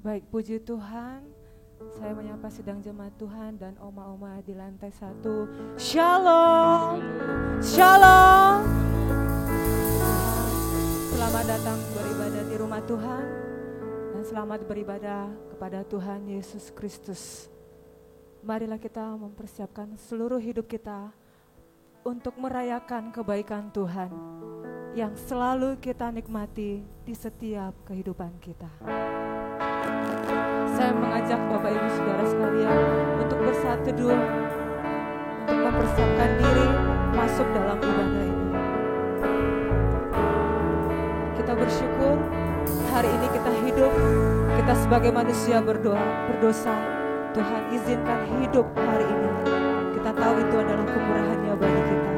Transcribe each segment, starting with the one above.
Baik, puji Tuhan. Saya menyapa sidang jemaat Tuhan dan oma-oma di lantai 1. Shalom. Shalom. Selamat datang beribadah di rumah Tuhan dan selamat beribadah kepada Tuhan Yesus Kristus. Marilah kita mempersiapkan seluruh hidup kita untuk merayakan kebaikan Tuhan yang selalu kita nikmati di setiap kehidupan kita. Saya mengajak Bapak Ibu Saudara sekalian untuk bersatu teduh, untuk mempersiapkan diri masuk dalam ibadah ini. Kita bersyukur hari ini kita hidup, kita sebagai manusia berdosa, Tuhan izinkan hidup hari ini. Kita tahu itu adalah kemurahan-Nya bagi kita.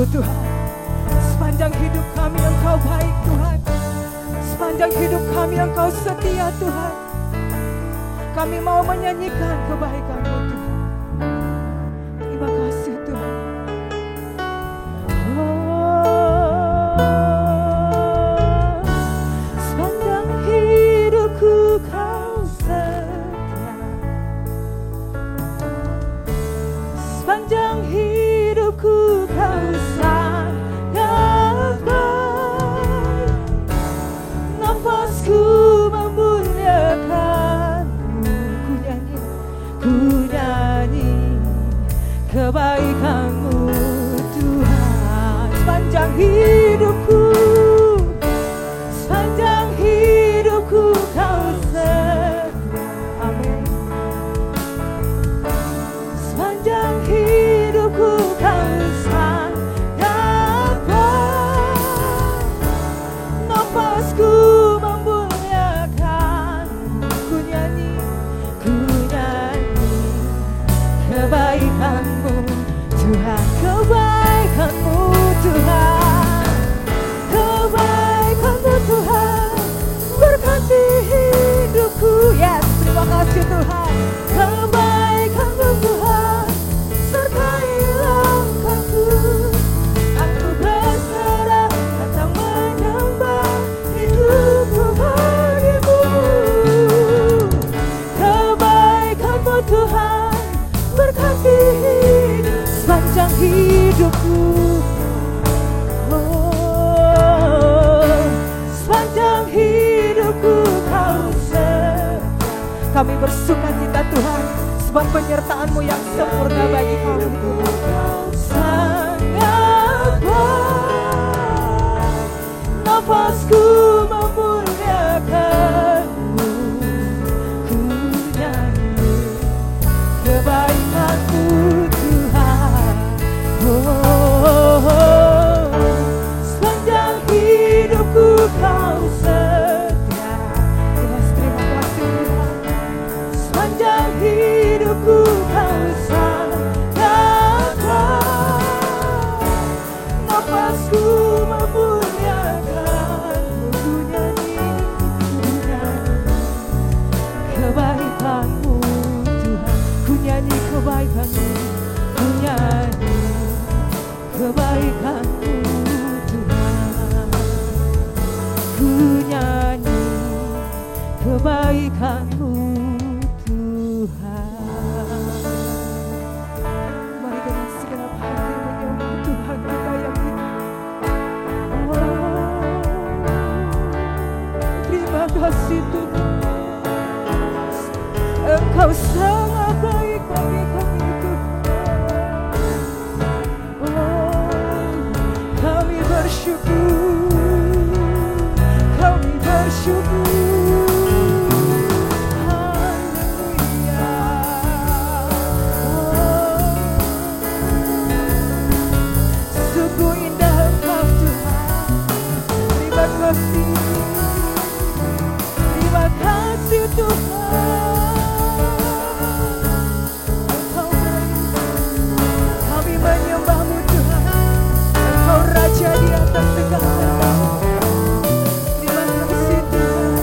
Tuhan, sepanjang hidup kami yang Sepanjang hidup kami Engkau setia Tuhan. Kami mau menyanyikan kebaikan-Mu Tuhan. Terima kasih Tuhan. Sepanjang hidupku Kau setia. Sepanjang hidupku Kau sangat baik. Nafasku memuliakan-Mu. Ku nyanyi kebaikan-Mu Tuhan. Sepanjang hidupku, sepanjang hidupku Kau setia. Amin. Sepanjang hidupku Kau sangat baik. Nafasku memuliakan-Mu. Ku nyanyi kebaikan-Mu Tuhan, kebaikan-Mu Tuhan, kebaikan-Mu Tuhan berkati hidupku. Yes, terima kasih Tuhan. Kebaikan-Mu Tuhan sertai langkahku. Aku berserah datang menyembah, hidupku bagimu. Kebaikan-Mu Tuhan berkati hidup sepanjang hidupku. Oh, sepanjang hidupku Kau setia. Kami bersuka cita Tuhan, sebab penyertaan-Mu yang sempurna bagi kami Tuhan. Kau sangat baik. Nafasku memuliakan-Mu. Ku nyanyi kebaikan-Mu Tuhan. Oh, sepanjang hidupku Kau setia. Yes, terima kasih Tuhan. Sepanjang hidupku Kau sangat baik. Nafasku memuliakan-Mu. Ku nyanyi kebaikan-Mu Tuhan. Ku nyanyi kebaikan-Mu, ku nyanyi kebaikan-Mu Tuhan. Ku nyanyi kebaikan-Mu Tuhan. Mari dengan segenap hati menyembah Tuhan kita yang hidup. Oh, terima kasih Tuhan. Engkau sangat baik bagi kami Tuhan. Oh, kami bersyukur, kami bersyukur. Haleluya. Oh, sungguh indah Engkau Tuhan. Terima kasih, terima kasih Tuhan. Menyembah-Mu Tuhan, Engkau Raja di atas segala. Terima kasih Tuhan.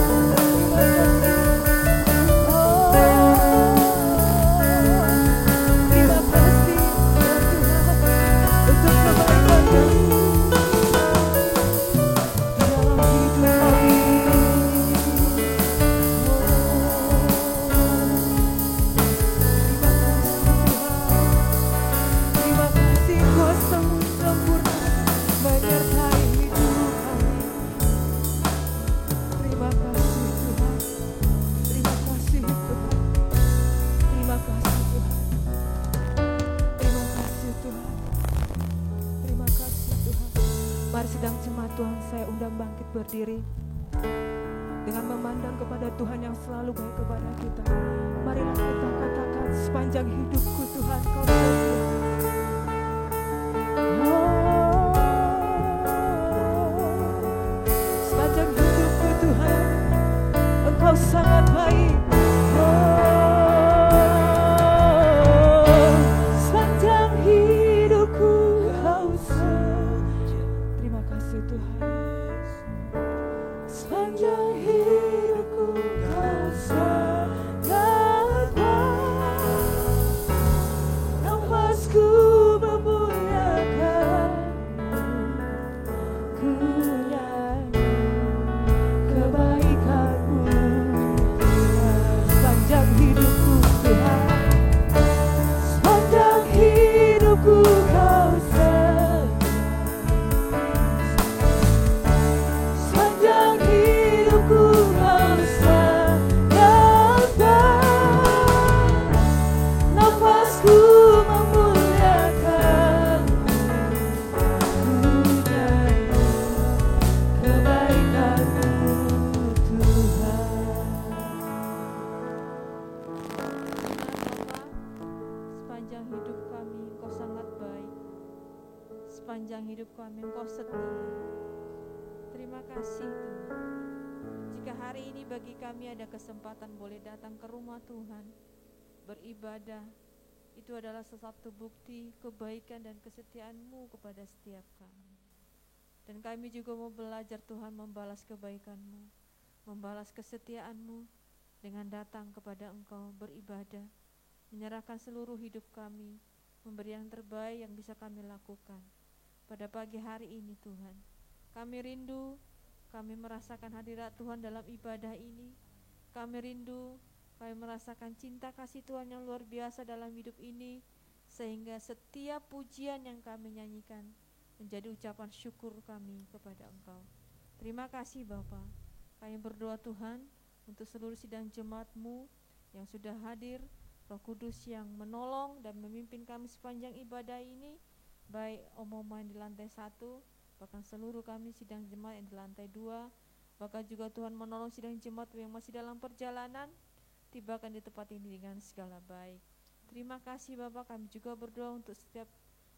Oh, terima kasih Tuhan untuk kebaikan-Mu dalam hidup kami. Sedang jemaat Tuhan saya undang bangkit berdiri dengan memandang kepada Tuhan yang selalu baik kepada kita. Marilah kita katakan, sepanjang hidupku Tuhan Kau setia. Sepanjang hidupku Tuhan Engkau sangat baik. Sepanjang hidupku Kau setia. Terima kasih Tuhan. Sepanjang hidupku kau sangat baik, nafasku memuliakanmu, ku nyanyi kebaikanmu. Sepanjang hidupku Tuhan, sepanjang hidupku kau sepanjang hidupku kau sangat baik, nafasku memuliakanmu, ku nyanyi kebaikanmu Tuhan. Sepanjang hidup kami Engkau sangat baik, sepanjang hidup kami Engkau setia. Terima kasih Tuhan. Jika hari ini bagi kami ada kesempatan boleh datang ke rumah Tuhan, beribadah, itu adalah sesuatu bukti kebaikan dan kesetiaan-Mu kepada setiap kami. Dan kami juga mau belajar Tuhan membalas kebaikan-Mu, membalas kesetiaan-Mu dengan datang kepada Engkau beribadah, menyerahkan seluruh hidup kami, memberi yang terbaik yang bisa kami lakukan. Pada pagi hari ini Tuhan, kami rindu, kami merasakan hadirat Tuhan dalam ibadah ini. Kami rindu, kami merasakan cinta kasih Tuhan yang luar biasa dalam hidup ini, sehingga setiap pujian yang kami nyanyikan menjadi ucapan syukur kami kepada Engkau. Terima kasih Bapa. Kami berdoa Tuhan untuk seluruh sidang jemaat-Mu yang sudah hadir, Roh Kudus yang menolong dan memimpin kami sepanjang ibadah ini, baik Om-Oma yang di lantai 1, bahkan seluruh kami sidang jemaat yang di lantai 2, bahkan juga Tuhan menolong sidang jemaat yang masih dalam perjalanan, tibakan di tempat ini dengan segala baik. Terima kasih Bapak. Kami juga berdoa untuk setiap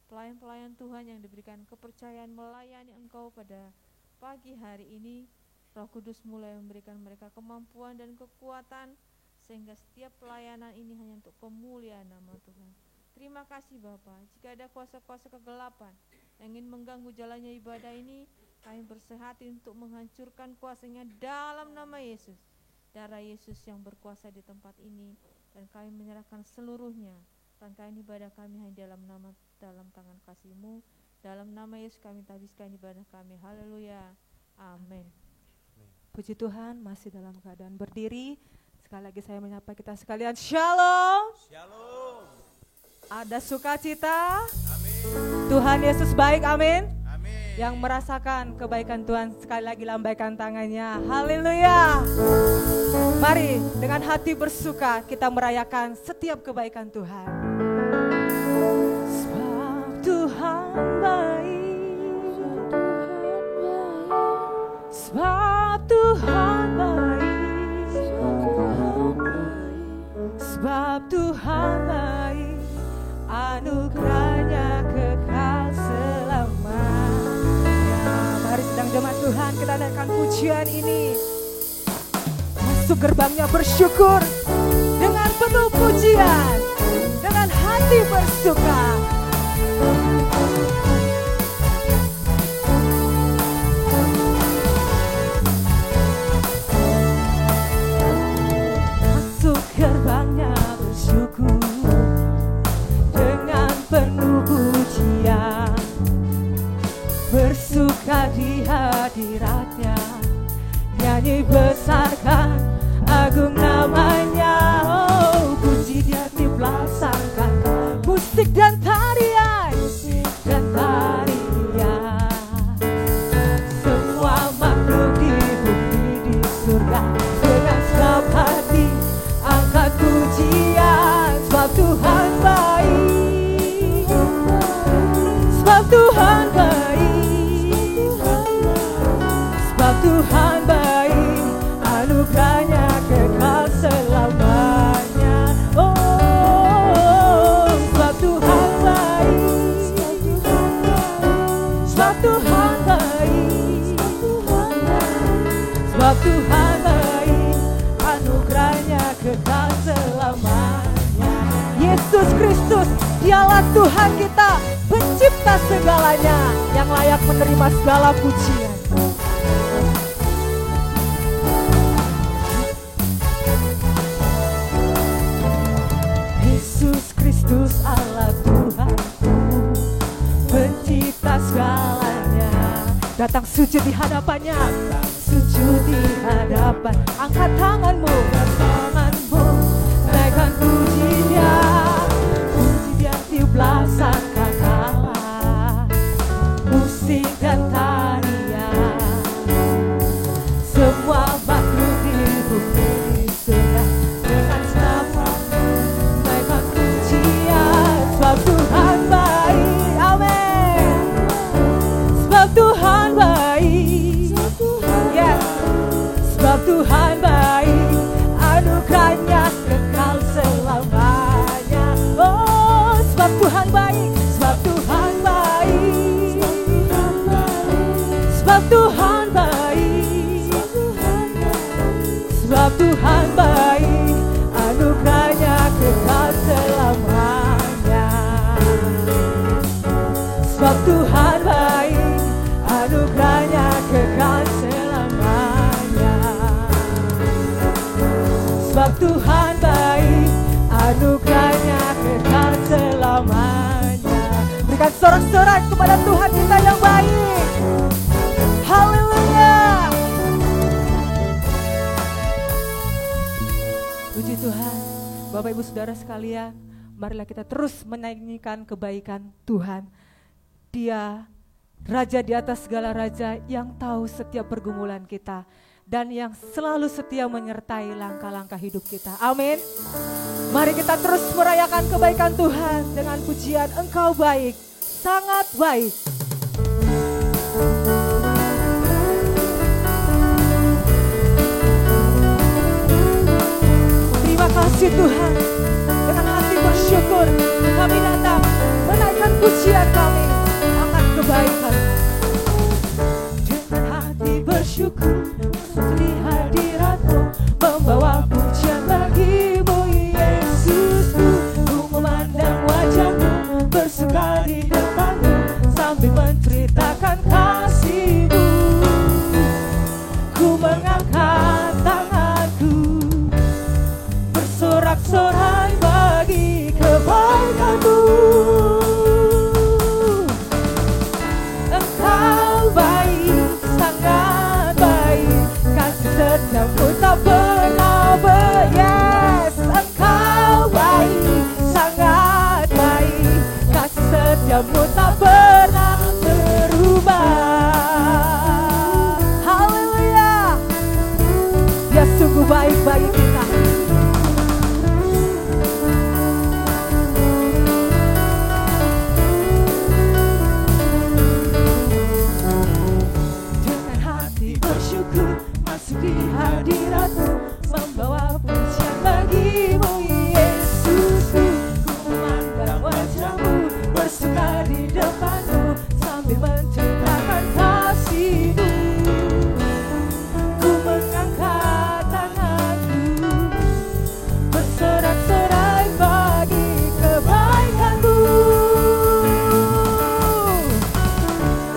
pelayan-pelayan Tuhan yang diberikan kepercayaan melayani Engkau pada pagi hari ini. Roh Kudus mulai memberikan mereka kemampuan dan kekuatan, sehingga setiap pelayanan ini hanya untuk kemuliaan nama Tuhan. Terima kasih Bapak. Jika ada kuasa-kuasa kegelapan yang ingin mengganggu jalannya ibadah ini, kami bersehati untuk menghancurkan kuasanya dalam nama Yesus. Darah Yesus yang berkuasa di tempat ini, dan kami menyerahkan seluruhnya rangkaian ibadah kami hanya dalam tangan kasih-Mu. Dalam nama Yesus kami habiskan ibadah kami. Haleluya. Amin. Puji Tuhan, masih dalam keadaan berdiri. Sekali lagi saya menyapa kita sekalian, Shalom. Shalom. Ada sukacita. Amin. Tuhan Yesus baik, amin. Amin. Yang merasakan kebaikan Tuhan sekali lagi lambaikan tangannya. Haleluya. Mari dengan hati bersuka kita merayakan setiap kebaikan Tuhan. Sebab Tuhan baik. Sebab Tuhan baik. Sebab Tuhan baik. Anugerahnya kekal selamanya. Mari sedang jemaat Tuhan kita naikkan pujian ini. Masuk gerbangnya bersyukur dengan penuh pujian, dengan hati bersuka. Masuk gerbangnya bersyukur dengan penuh pujian, bersuka di hadiratnya, nyanyi besarkan agung namanya. Oh, puji dia dipelasangkan musik dan tarian, semua makhluk di bumi di surga dengan segenap hati angkat pujian. Sebab Tuhan baik, sebab Tuhan baik, sebab Tuhan baik, anugerahnya kekal selamanya. Oh, sebab Tuhan baik, sebab Tuhan baik, sebab Tuhan baik, anugerahnya kekal selamanya. Yesus Kristus, dialah Tuhan kita, pencipta segalanya, yang layak menerima segala pujian. datang sujud di hadapannya, sujud di hadapan. Angkat tanganmu, naikkan puji Dia tiuplah sangkakala, musik dan tarian, semua makhluk di bumi sudah dengan senapang naikkan pujian. Sebab Tuhan baik, amin. Sebab Tuhan baik, yes. Sebab Tuhan baik, anugerahnya kekal selamanya. Oh, sebab Tuhan baik, sebab Tuhan baik, sebab Tuhan baik, sebab Tuhan baik, anugerahnya kekal selamanya. Sebab Tuhan baik, anugerahnya kekal selamanya. Sebab Tuhan baik, anugerahnya kekal selamanya. Berikan sorak-sorai kepada Tuhan kita yang baik. Haleluya. Puji Tuhan. Bapak Ibu Saudara sekalian, marilah kita terus menyanyikan kebaikan Tuhan. Dia Raja di atas segala raja yang tahu setiap pergumulan kita dan yang selalu setia menyertai langkah-langkah hidup kita. Amin. Mari kita terus merayakan kebaikan Tuhan dengan pujian Engkau baik, sangat baik. Terima kasih Tuhan. Dengan hati bersyukur kami datang menaikkan pujian kami akan kebaikan. Dengan hati bersyukur di hadirat-Mu, membawa pujian bagi-Mu Yesusku. Ku memandang wajah-Mu, bersuka di depan-Mu, sambil menceritakan kasih-Mu. Ku mengangkat tanganku, bersorak-sorai bagi kebaikan-Mu. Engkau baik, sangat baik, kasih setiamu tak pernah yes. Engkau baik, sangat baik, kasih setiamu tak pernah berubah. Haleluya. Dia sungguh baik bagi kita. Dengan hati bersyukur masuk di hadirat-Mu, membawa pujian bagi-Mu Yesusku. Ku memandang wajah-Mu, bersuka di depan-Mu, sambil menceritakan kasih-Mu. Ku mengangkat tanganku, bersorak-sorai bagi kebaikan-Mu.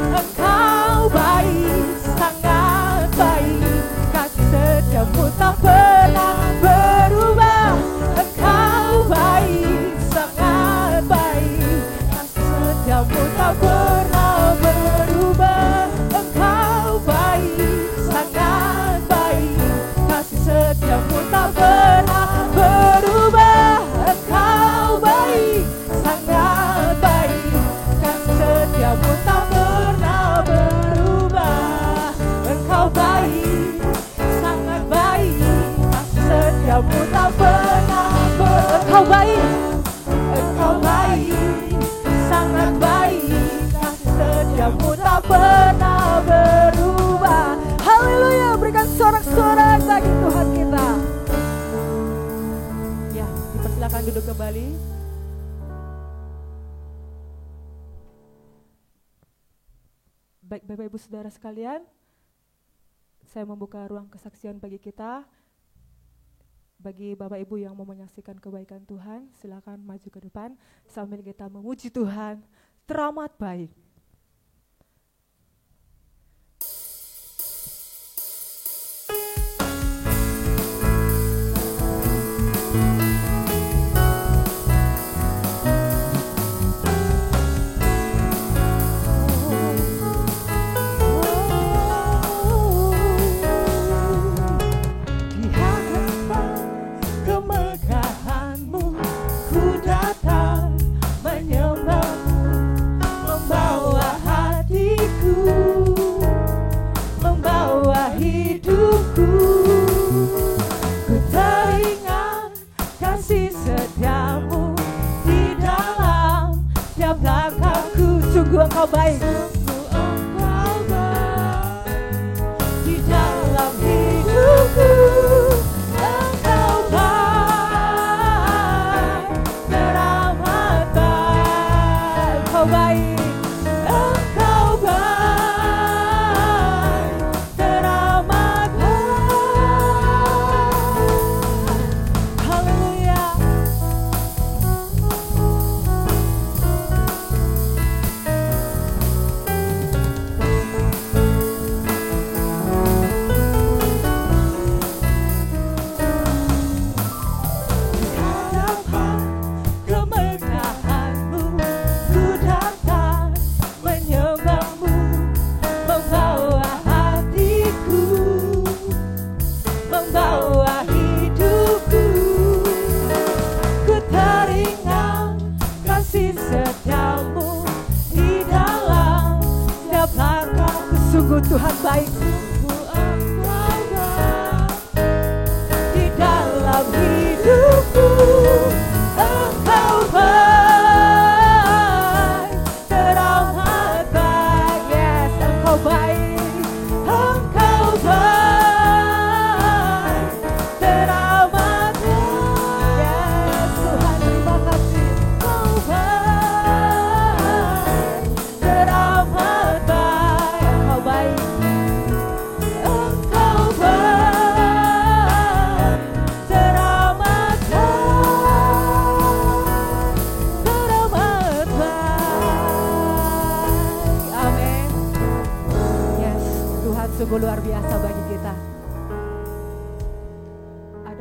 Engkau baik, sangat baik, kasih setiamu tak pernah berubah. Engkau baik, sangat baik, kasih setiamu tak pernah berubah. Engkau baik, sangat baik, kasih setiamu tak pernah berubah. Engkau baik, sangat baik, kasih setiamu tak pernah berubah. Engkau baik, sangat baik, kasih setiamu tak pernah Engkau baik, Engkau baik, sangat baik, kasih setiamu tak pernah berubah. Haleluya, berikan sorak-sorai bagi Tuhan kita. Ya, dipersilakan duduk kembali. Baik Bapak Ibu Saudara sekalian, saya membuka ruang kesaksian bagi kita. Bagi Bapak Ibu yang mau menyaksikan kebaikan Tuhan, silakan maju ke depan sambil kita memuji Tuhan, teramat baik.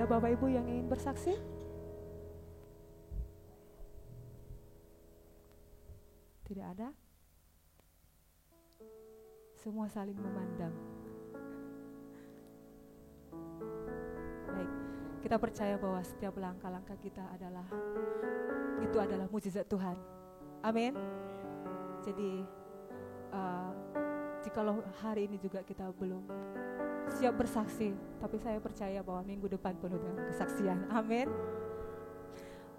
Ada Bapak Ibu yang ingin bersaksi? Tidak ada? Semua saling memandang. Baik, kita percaya bahwa setiap langkah-langkah kita adalah mukjizat Tuhan. Amin. Jadi jikalau hari ini juga kita belum siap bersaksi, tapi saya percaya bahwa minggu depan penuh dengan kesaksian. Amin.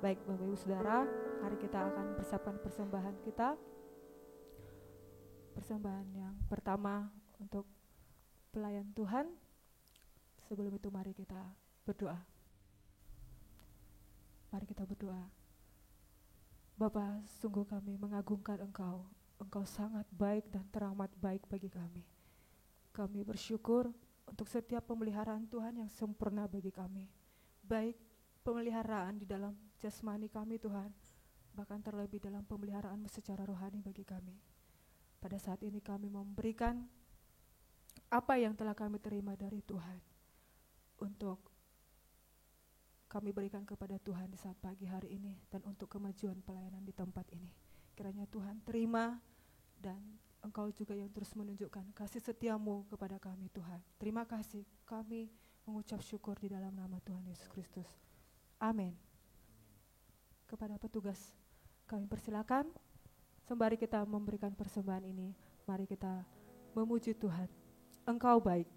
Baik Bapak Ibu Saudara, hari kita akan persiapkan persembahan kita. Persembahan yang pertama untuk pelayan Tuhan. Sebelum itu mari kita berdoa. Mari kita berdoa. Bapa, sungguh kami mengagungkan Engkau. Engkau sangat baik dan teramat baik bagi kami. Kami bersyukur untuk setiap pemeliharaan Tuhan yang sempurna bagi kami. Baik pemeliharaan di dalam jasmani kami Tuhan, bahkan terlebih dalam pemeliharaan-Mu secara rohani bagi kami. Pada saat ini kami memberikan apa yang telah kami terima dari Tuhan untuk kami berikan kepada Tuhan di saat pagi hari ini dan untuk kemajuan pelayanan di tempat ini. Kiranya Tuhan terima dan Engkau juga yang terus menunjukkan kasih setia-Mu kepada kami Tuhan. Terima kasih, kami mengucap syukur di dalam nama Tuhan Yesus Kristus. Amin. Kepada petugas kami persilakan, sembari kita memberikan persembahan ini, mari kita memuji Tuhan. Engkau baik.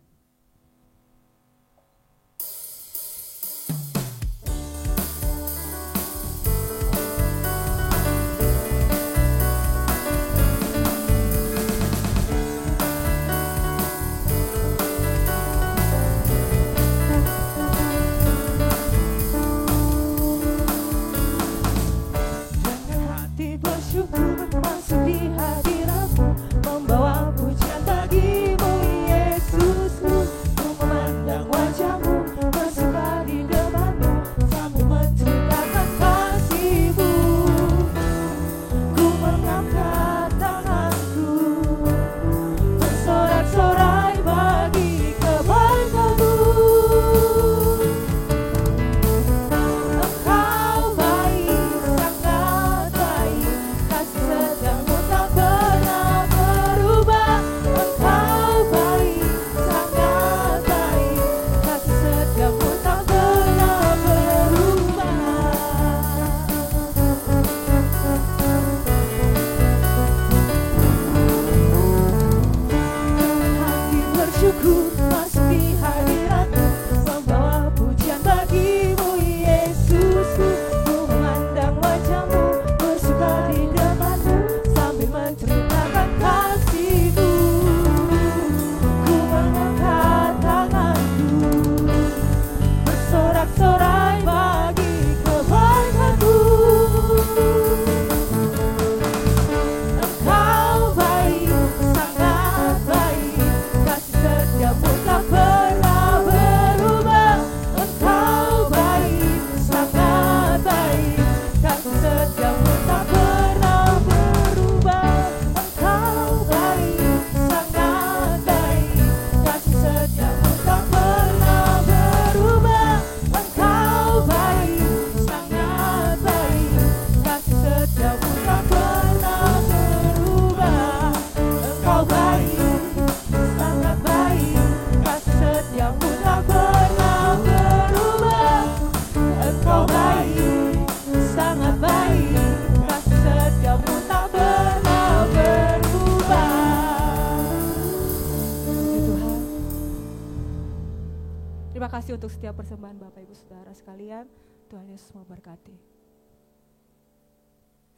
Terima kasih untuk setiap persembahan Bapak Ibu Saudara sekalian. Tuhan Yesus memberkati.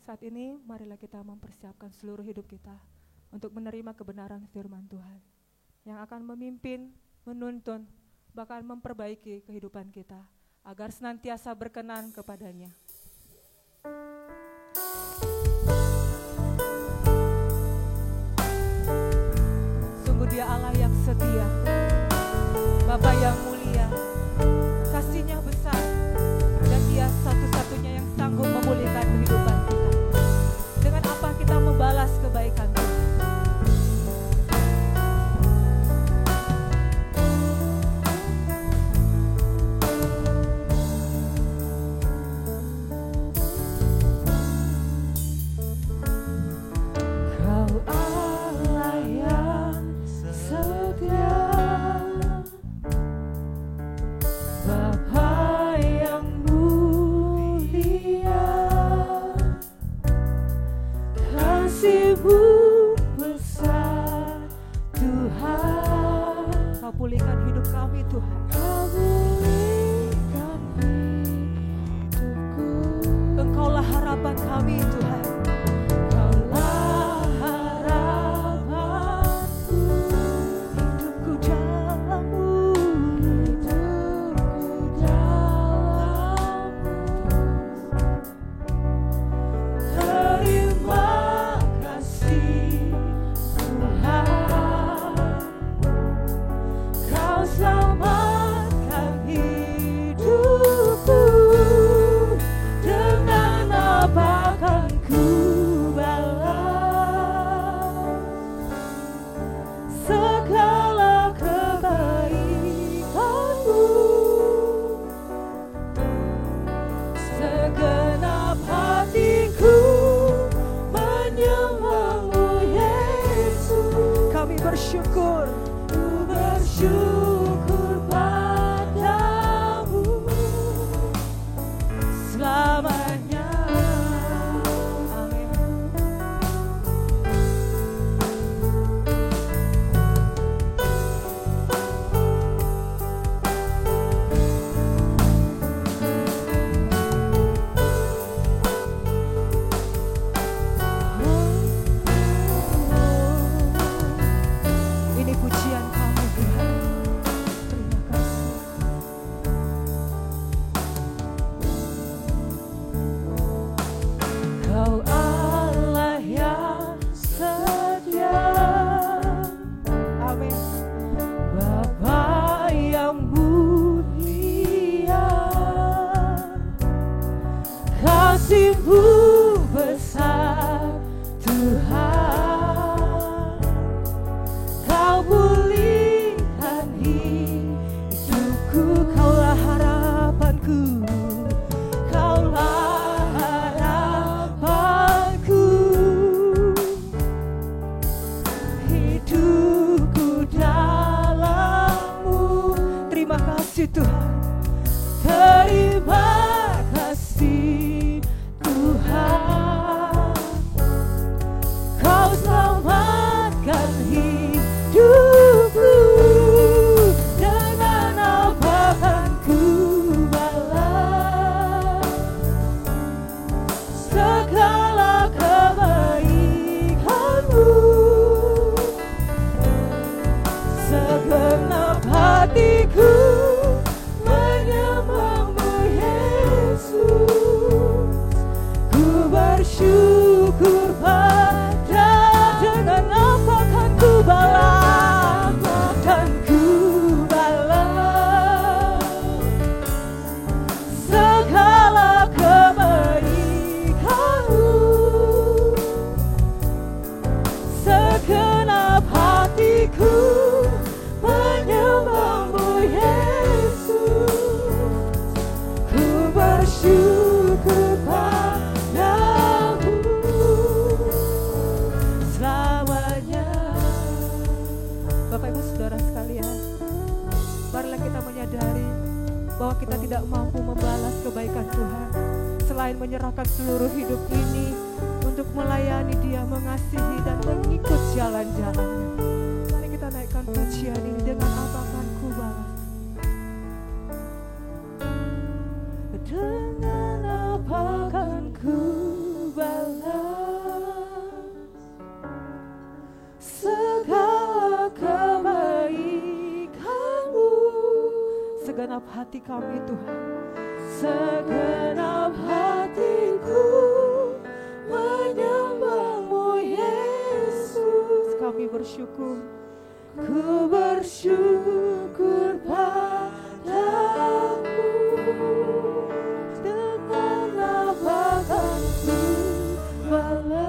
Saat ini marilah kita mempersiapkan seluruh hidup kita untuk menerima kebenaran firman Tuhan yang akan memimpin, menuntun, bahkan memperbaiki kehidupan kita agar senantiasa berkenan kepadanya. Sungguh Dia Allah yang setia, Bapa yang mulia, kasih-Nya besar, dan Dia satu-satunya yang sanggup memulihkan kehidupan kita. Dengan apa kita membalas kebaikan Tuhan? Bapa yang mulia, kasih-Mu besar Tuhan. Kau pulihkan hidup kami Tuhan. Kau pulihkan hidupku. Engkaulah harapan kami Tuhan. Engkaulah harapanku. Hidupku dalam-Mu. Hidupku dalam-Mu. Terima kasih Tuhan. Kau selamatkan hidupku. Dengan apa kan ku balas segala kebaikan-Mu. Segenap hatiku menyembah-Mu Yesus. Kami bersyukur, ku bersyukur padamu selamanya. Amin. Ini pujian kami Tuhan. Terima kasih. Kau Allah yang setia. Amin. Bapa yang mulia, kasih-Mu besar Tuhan. Kau pulihkan hidupku. Kaulah harapanku. Kaulah harapanku. Hidupku dalam-Mu. Terima kasih Tuhan. Terima kasih Tuhan. Kau selamatkan hidupku. Dengan apa kan ku balas segala kebaikan-Mu. Segenap hatiku menyembah-Mu Yesus. Ku bersyukur pada dengan apa kan ku balas, kan ku balas segala kebaikan-Mu. Segenap hatiku menyembah-Mu Yesus. Ku bersyukur padamu selamanya. Bapak Ibu Saudara sekalian, marilah kita menyadari bahwa kita tidak mampu membalas kebaikan Tuhan selain menyerahkan seluruh hidup ini untuk melayani Dia, mengasihi dan mengikut jalan-jalannya. Mari kita naikkan pujian ini. Dengan apa akan ku balas? Dengan apa akan ku balas segala kebaikan-Mu. Segenap hati kami Tuhan. Segenap hatiku menyembah-Mu Yesus. Kami bersyukur. Ku bersyukur padamu. Dengan apa kan ku balas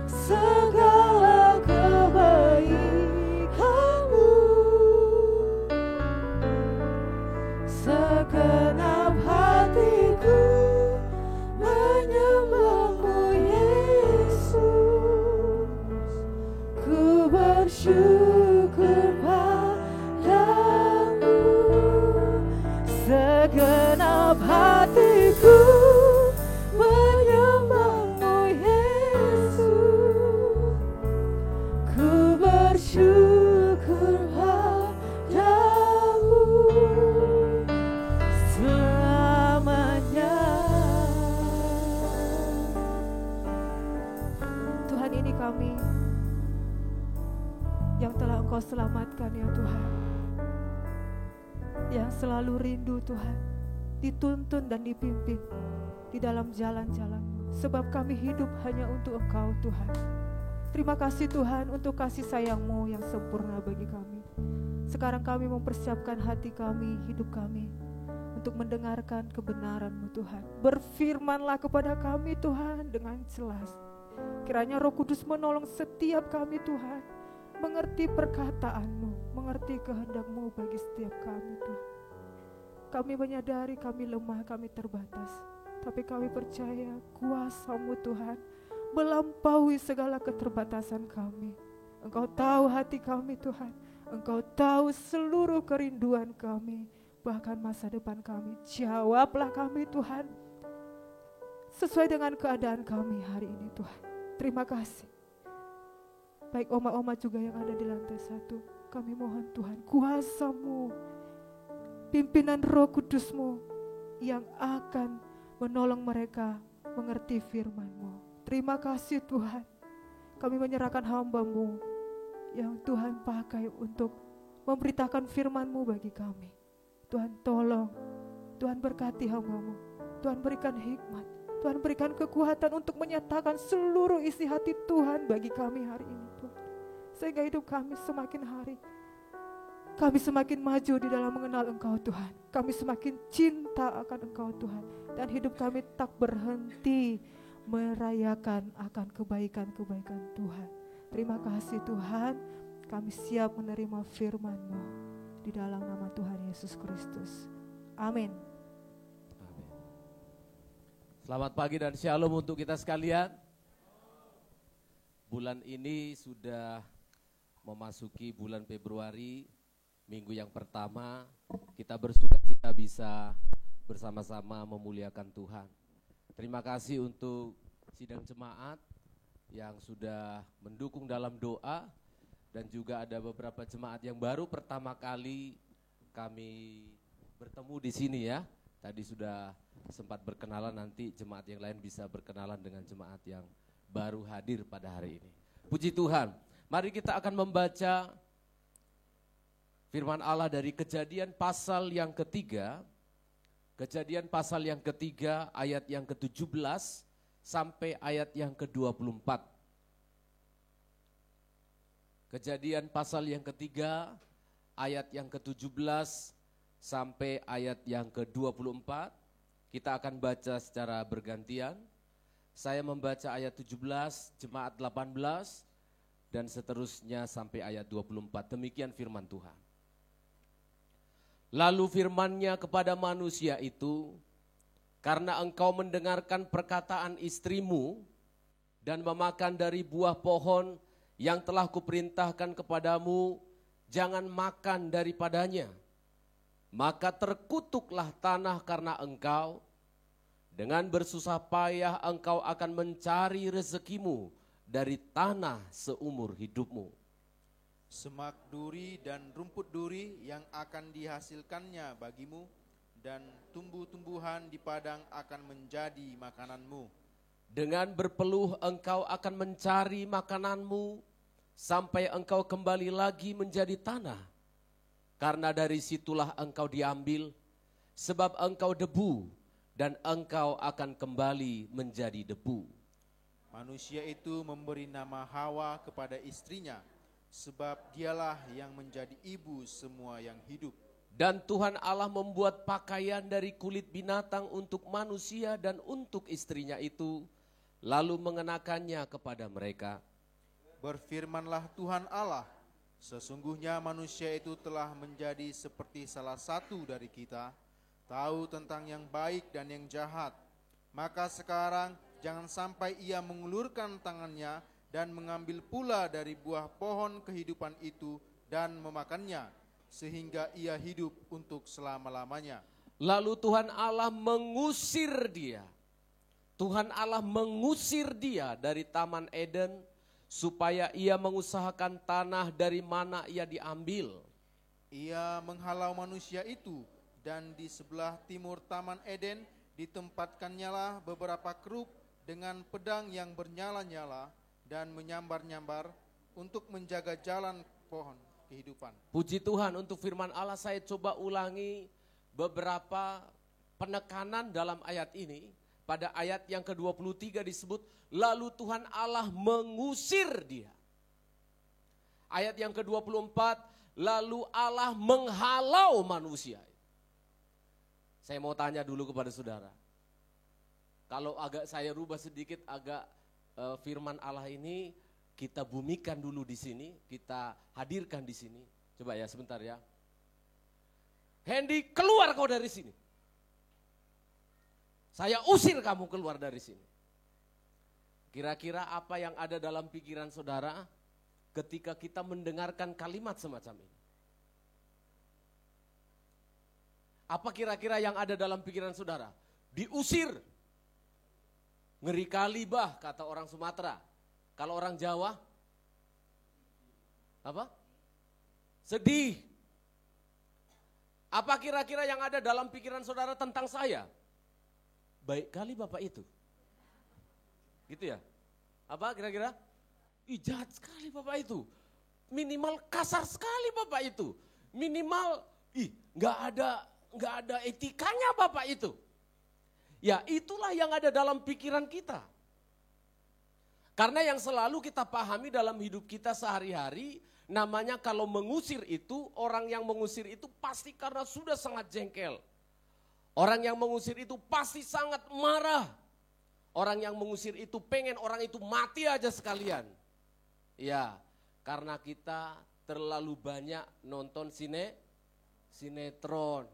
segala kebaikan-Mu. Segenap hatiku menyembah-Mu Yesus. Ku bersyukur segenap hatiku menyembahmu Yesus. Ku bersyukur padamu selamanya. Tuhan, ini kami yang telah Engkau selamatkan ya Tuhan, yang selalu rindu Tuhan, dituntun dan dipimpin di dalam jalan-jalan-Mu, sebab kami hidup hanya untuk Engkau Tuhan. Terima kasih Tuhan untuk kasih sayang-Mu yang sempurna bagi kami. Sekarang kami mempersiapkan hati kami, hidup kami untuk mendengarkan kebenaran-Mu Tuhan. Berfirmanlah kepada kami Tuhan dengan jelas. Kiranya Roh Kudus menolong setiap kami Tuhan, mengerti perkataan-Mu, mengerti kehendak-Mu bagi setiap kami Tuhan. Kami menyadari kami lemah, kami terbatas, tapi kami percaya kuasa-Mu Tuhan melampaui segala keterbatasan kami. Engkau tahu hati kami Tuhan, Engkau tahu seluruh kerinduan kami, bahkan masa depan kami. Jawablah kami Tuhan, sesuai dengan keadaan kami hari ini Tuhan. Terima kasih. Baik oma-oma juga yang ada di lantai 1, kami mohon Tuhan kuasa-Mu, pimpinan Roh Kudus-Mu yang akan menolong mereka mengerti firman-Mu. Terima kasih Tuhan, kami menyerahkan hamba-Mu yang Tuhan pakai untuk memberitakan firman-Mu bagi kami. Tuhan tolong, Tuhan berkati hamba-Mu, Tuhan berikan hikmat, Tuhan berikan kekuatan untuk menyatakan seluruh isi hati Tuhan bagi kami hari ini Tuhan. Sehingga hidup kami semakin hari, kami semakin maju di dalam mengenal Engkau Tuhan. Kami semakin cinta akan Engkau Tuhan. Dan hidup kami tak berhenti merayakan akan kebaikan-kebaikan Tuhan. Terima kasih Tuhan, kami siap menerima firman-Mu di dalam nama Tuhan Yesus Kristus. Amin. Selamat pagi dan shalom untuk kita sekalian. Bulan ini sudah memasuki bulan Februari, minggu yang pertama. Kita bersukacita bisa bersama-sama memuliakan Tuhan. Terima kasih untuk sidang jemaat yang sudah mendukung dalam doa, dan juga ada beberapa jemaat yang baru pertama kali kami bertemu di sini ya. Tadi sudah sempat berkenalan, nanti jemaat yang lain bisa berkenalan dengan jemaat yang baru hadir pada hari ini. Puji Tuhan. Mari kita akan membaca firman Allah dari Kejadian pasal yang ketiga. Kejadian pasal yang ketiga ayat yang ke-17 sampai ayat yang ke-24. Kejadian pasal yang ketiga ayat yang ke-17 sampai ayat yang ke-24. Kita akan baca secara bergantian. Saya membaca ayat 17, jemaat 18, dan seterusnya sampai ayat 24. Demikian firman Tuhan. Lalu firman-Nya kepada manusia itu, karena engkau mendengarkan perkataan istrimu dan memakan dari buah pohon yang telah kuperintahkan kepadamu, jangan makan daripadanya. Maka terkutuklah tanah karena engkau, dengan bersusah payah engkau akan mencari rezekimu dari tanah seumur hidupmu. Semak duri dan rumput duri yang akan dihasilkannya bagimu, dan tumbuh-tumbuhan di padang akan menjadi makananmu. Dengan berpeluh engkau akan mencari makananmu, sampai engkau kembali lagi menjadi tanah. Karena dari situlah engkau diambil, sebab engkau debu, dan engkau akan kembali menjadi debu. Manusia itu memberi nama Hawa kepada istrinya, sebab dialah yang menjadi ibu semua yang hidup. Dan Tuhan Allah membuat pakaian dari kulit binatang untuk manusia dan untuk istrinya itu, lalu mengenakannya kepada mereka. Berfirmanlah Tuhan Allah, sesungguhnya manusia itu telah menjadi seperti salah satu dari kita, tahu tentang yang baik dan yang jahat. Maka sekarang jangan sampai ia mengulurkan tangannya dan mengambil pula dari buah pohon kehidupan itu dan memakannya, sehingga ia hidup untuk selama-lamanya. Lalu Tuhan Allah mengusir dia. Tuhan Allah mengusir dia dari Taman Eden supaya ia mengusahakan tanah dari mana ia diambil. Ia menghalau manusia itu, dan di sebelah timur Taman Eden ditempatkannya beberapa kerub dengan pedang yang bernyala-nyala dan menyambar-nyambar untuk menjaga jalan pohon kehidupan. Puji Tuhan untuk firman Allah. Saya coba ulangi beberapa penekanan dalam ayat ini. Pada ayat yang ke-23 disebut, lalu Tuhan Allah mengusir dia. Ayat yang ke-24, lalu Allah menghalau manusia. Saya mau tanya dulu kepada saudara. Kalau agak saya rubah sedikit, agak firman Allah ini kita bumikan dulu di sini, kita hadirkan di sini. Coba ya sebentar ya. Hendy, keluar kau dari sini. Saya usir kamu keluar dari sini. Kira-kira apa yang ada dalam pikiran saudara ketika kita mendengarkan kalimat semacam ini? Apa kira-kira yang ada dalam pikiran saudara? Diusir. Ngeri kali bah, kata orang Sumatera. Kalau orang Jawa, apa? Sedih. Apa kira-kira yang ada dalam pikiran saudara tentang saya? Baik kali Bapak itu. Gitu ya? Apa kira-kira? Ih, jahat sekali Bapak itu. Minimal kasar sekali Bapak itu. Minimal, nggak ada etikanya Bapak itu. Ya itulah yang ada dalam pikiran kita. Karena yang selalu kita pahami dalam hidup kita sehari-hari, namanya kalau mengusir itu, orang yang mengusir itu pasti karena sudah sangat jengkel. Orang yang mengusir itu pasti sangat marah. Orang yang mengusir itu pengen orang itu mati aja sekalian. Ya, karena kita terlalu banyak nonton sinetron.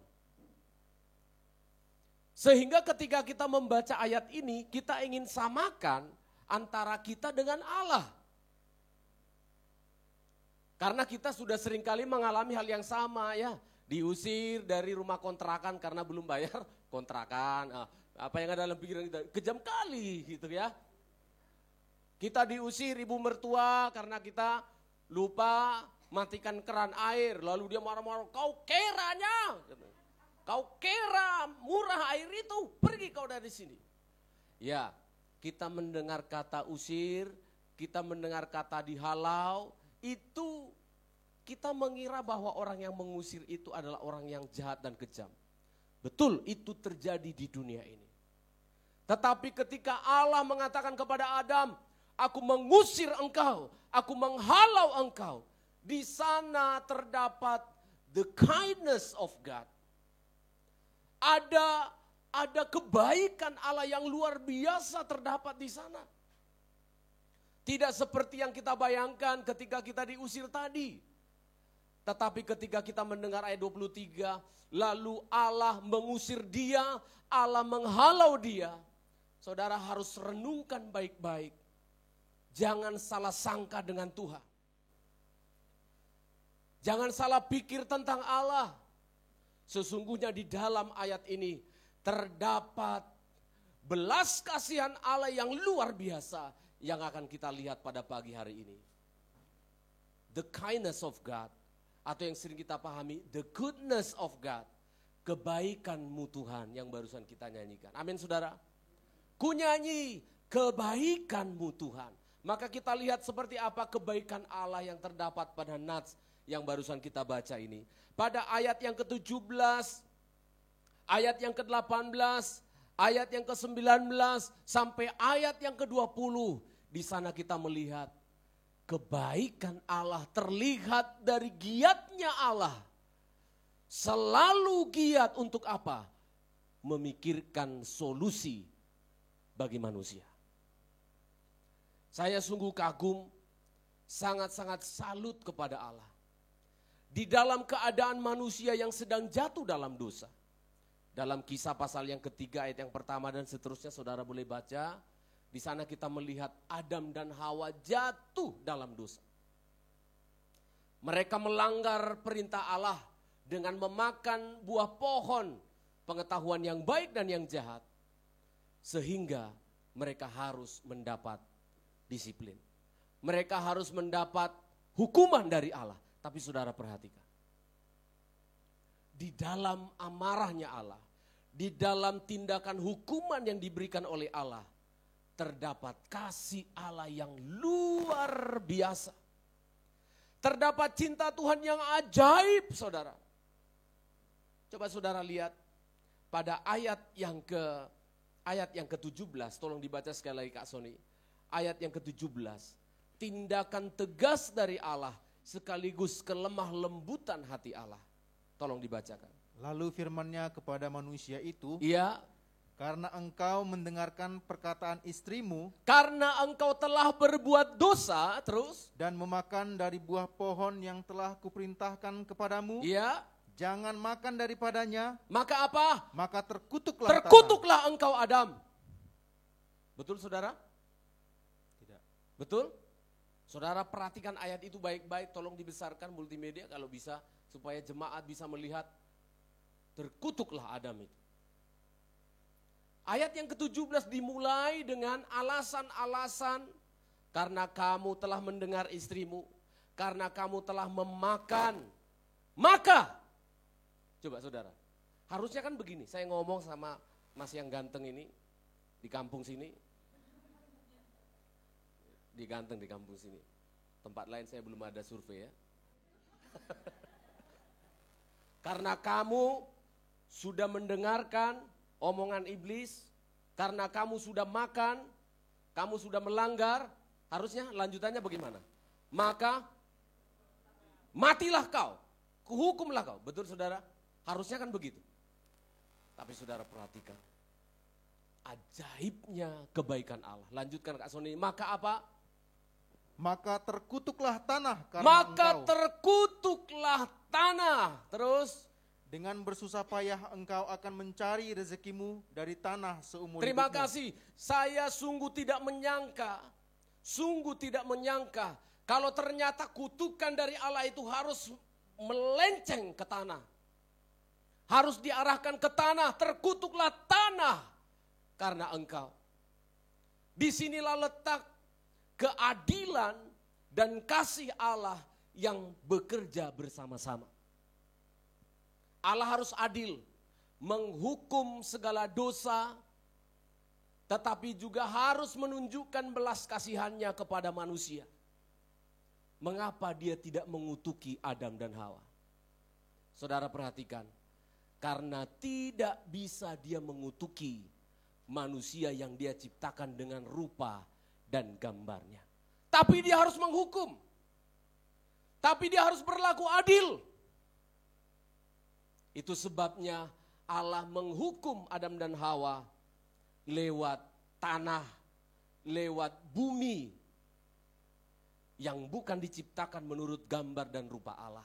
Sehingga ketika kita membaca ayat ini, kita ingin samakan antara kita dengan Allah. Karena kita sudah seringkali mengalami hal yang sama ya. Diusir dari rumah kontrakan karena belum bayar kontrakan. Apa yang ada dalam pikiran kita? Kejam kali gitu ya. Kita diusir ibu mertua karena kita lupa matikan keran air. Lalu dia marah-marah, kau keranya. Kau kira murah air itu, pergi kau dari sini. Ya, kita mendengar kata usir, kita mendengar kata dihalau, itu kita mengira bahwa orang yang mengusir itu adalah orang yang jahat dan kejam. Betul, itu terjadi di dunia ini. Tetapi ketika Allah mengatakan kepada Adam, aku mengusir engkau, aku menghalau engkau. Di sana terdapat the kindness of God. Ada kebaikan Allah yang luar biasa terdapat di sana. Tidak seperti yang kita bayangkan ketika kita diusir tadi. Tetapi ketika kita mendengar ayat 23, lalu Allah mengusir dia, Allah menghalau dia. Saudara harus renungkan baik-baik. Jangan salah sangka dengan Tuhan. Jangan salah pikir tentang Allah. Sesungguhnya di dalam ayat ini terdapat belas kasihan Allah yang luar biasa yang akan kita lihat pada pagi hari ini. The kindness of God, atau yang sering kita pahami, the goodness of God. Kebaikan-Mu Tuhan yang barusan kita nyanyikan. Amin saudara. Ku nyanyi kebaikan-Mu Tuhan. Maka kita lihat seperti apa kebaikan Allah yang terdapat pada nats yang barusan kita baca ini. Pada ayat yang ke-17, ayat yang ke-18, ayat yang ke-19, sampai ayat yang ke-20. Di sana kita melihat kebaikan Allah terlihat dari giatnya Allah. Selalu giat untuk apa? Memikirkan solusi bagi manusia. Saya sungguh kagum, sangat-sangat salut kepada Allah. Di dalam keadaan manusia yang sedang jatuh dalam dosa. Dalam Kisah pasal yang ketiga ayat yang pertama dan seterusnya saudara boleh baca. Di sana kita melihat Adam dan Hawa jatuh dalam dosa. Mereka melanggar perintah Allah dengan memakan buah pohon pengetahuan yang baik dan yang jahat, sehingga mereka harus mendapat disiplin. Mereka harus mendapat hukuman dari Allah. Tapi saudara perhatikan, di dalam amarahnya Allah, di dalam tindakan hukuman yang diberikan oleh Allah, terdapat kasih Allah yang luar biasa. Terdapat cinta Tuhan yang ajaib, saudara. Coba saudara lihat pada ayat yang ke-17, tolong dibaca sekali lagi Kak Sony. Ayat yang ke-17, tindakan tegas dari Allah sekaligus kelemah lembutan hati Allah. Tolong dibacakan. Lalu firman-Nya kepada manusia itu, Iya, karena engkau mendengarkan perkataan istrimu karena engkau telah berbuat dosa, terus. dan memakan dari buah pohon yang telah kuperintahkan kepadamu, Iya, jangan makan daripadanya, maka apa? maka terkutuklah tanah. Terkutuklah engkau Adam. Betul saudara? Tidak. Betul? Saudara perhatikan ayat itu baik-baik, tolong dibesarkan multimedia kalau bisa, supaya jemaat bisa melihat. Terkutuklah Adam itu. Ayat yang ke-17 dimulai dengan alasan-alasan, karena kamu telah mendengar istrimu, karena kamu telah memakan, maka, coba saudara, harusnya kan begini, saya ngomong sama mas yang ganteng ini, di kampung sini, di kampung sini, tempat lain saya belum ada survei ya. Karena kamu sudah mendengarkan omongan iblis, karena kamu sudah makan, kamu sudah melanggar, harusnya lanjutannya bagaimana? Maka matilah kau, kuhukumlah kau. Betul saudara? Harusnya kan begitu. Tapi saudara perhatikan, ajaibnya kebaikan Allah. Lanjutkan Kak Sony, maka apa? Maka terkutuklah tanah karena Maka engkau. terkutuklah tanah. Terus? Dengan bersusah payah engkau akan mencari rezekimu dari tanah seumur Terima hidupmu. kasih, saya sungguh tidak menyangka kalau ternyata kutukan dari Allah itu harus melenceng ke tanah. Harus diarahkan ke tanah, terkutuklah tanah karena engkau. Disinilah letak keadilan dan kasih Allah yang bekerja bersama-sama. Allah harus adil, menghukum segala dosa, tetapi juga harus menunjukkan belas kasihannya kepada manusia. Mengapa dia tidak mengutuki Adam dan Hawa? Saudara perhatikan, karena tidak bisa dia mengutuki manusia yang dia ciptakan dengan rupa dan gambarnya. Tapi dia harus menghukum, tapi dia harus berlaku adil. Itu sebabnya Allah menghukum Adam dan Hawa lewat tanah, lewat bumi yang bukan diciptakan menurut gambar dan rupa Allah.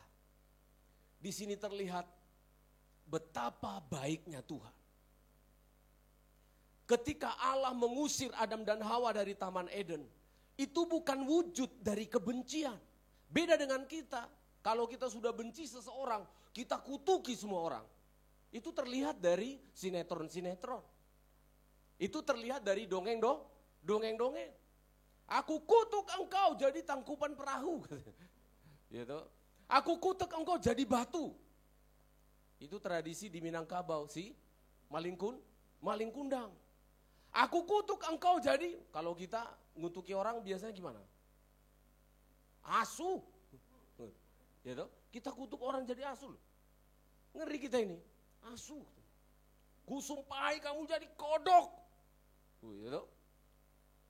Di sini terlihat betapa baiknya Tuhan. Ketika Allah mengusir Adam dan Hawa dari Taman Eden, itu bukan wujud dari kebencian. Beda dengan kita, kalau kita sudah benci seseorang, kita kutuki semua orang. Itu terlihat dari sinetron-sinetron. Itu terlihat dari dongeng-dongeng. Aku kutuk engkau jadi tangkupan perahu. Gitu. Aku kutuk engkau jadi batu. Itu tradisi di Minangkabau sih, maling kundang. Aku kutuk engkau jadi, kalau kita ngutuki orang biasanya gimana? Asu. Gitu. Kita kutuk orang jadi asu. Ngeri kita ini, asu. Kusumpahi kamu jadi kodok. Gitu.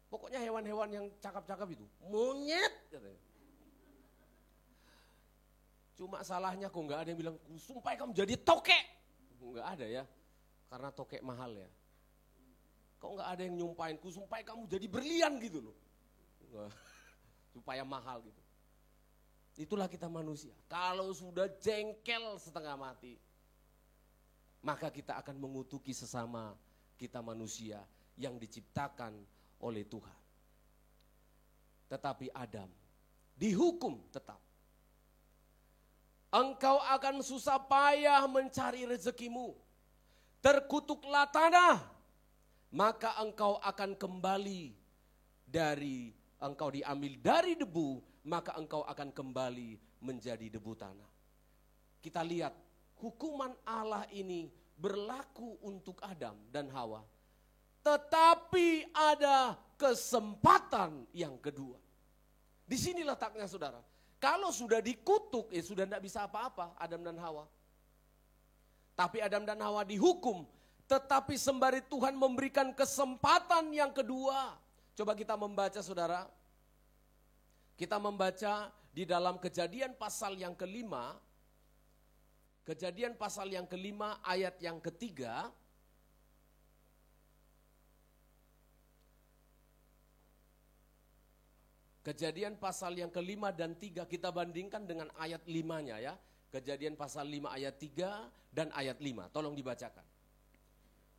Pokoknya hewan-hewan yang cakap-cakap itu, monyet katanya. Cuma salahnya kok nggak ada yang bilang, kusumpahi kamu jadi tokek. Nggak ada ya, karena tokek mahal ya. Kok nggak ada yang nyumpahin, kusumpahi kamu jadi berlian gitu loh. Supaya mahal gitu. Itulah kita manusia. Kalau sudah jengkel setengah mati, maka kita akan mengutuki sesama kita manusia yang diciptakan oleh Tuhan. Tetapi Adam dihukum tetap. Engkau akan susah payah mencari rezekimu, terkutuklah tanah, maka engkau akan kembali dari, engkau diambil dari debu, maka engkau akan kembali menjadi debu tanah. Kita lihat hukuman Allah ini berlaku untuk Adam dan Hawa. Tetapi ada kesempatan yang kedua. Di sini letaknya saudara. Kalau sudah dikutuk, sudah tidak bisa apa-apa Adam dan Hawa. Tapi Adam dan Hawa dihukum, tetapi sembari Tuhan memberikan kesempatan yang kedua. Coba kita membaca saudara. Kita membaca di dalam Kejadian pasal yang kelima. Kejadian pasal yang kelima ayat yang ketiga. Kejadian pasal yang kelima dan 3 kita bandingkan dengan ayat 5-nya ya. Kejadian pasal 5 ayat 3 dan ayat 5. Tolong dibacakan.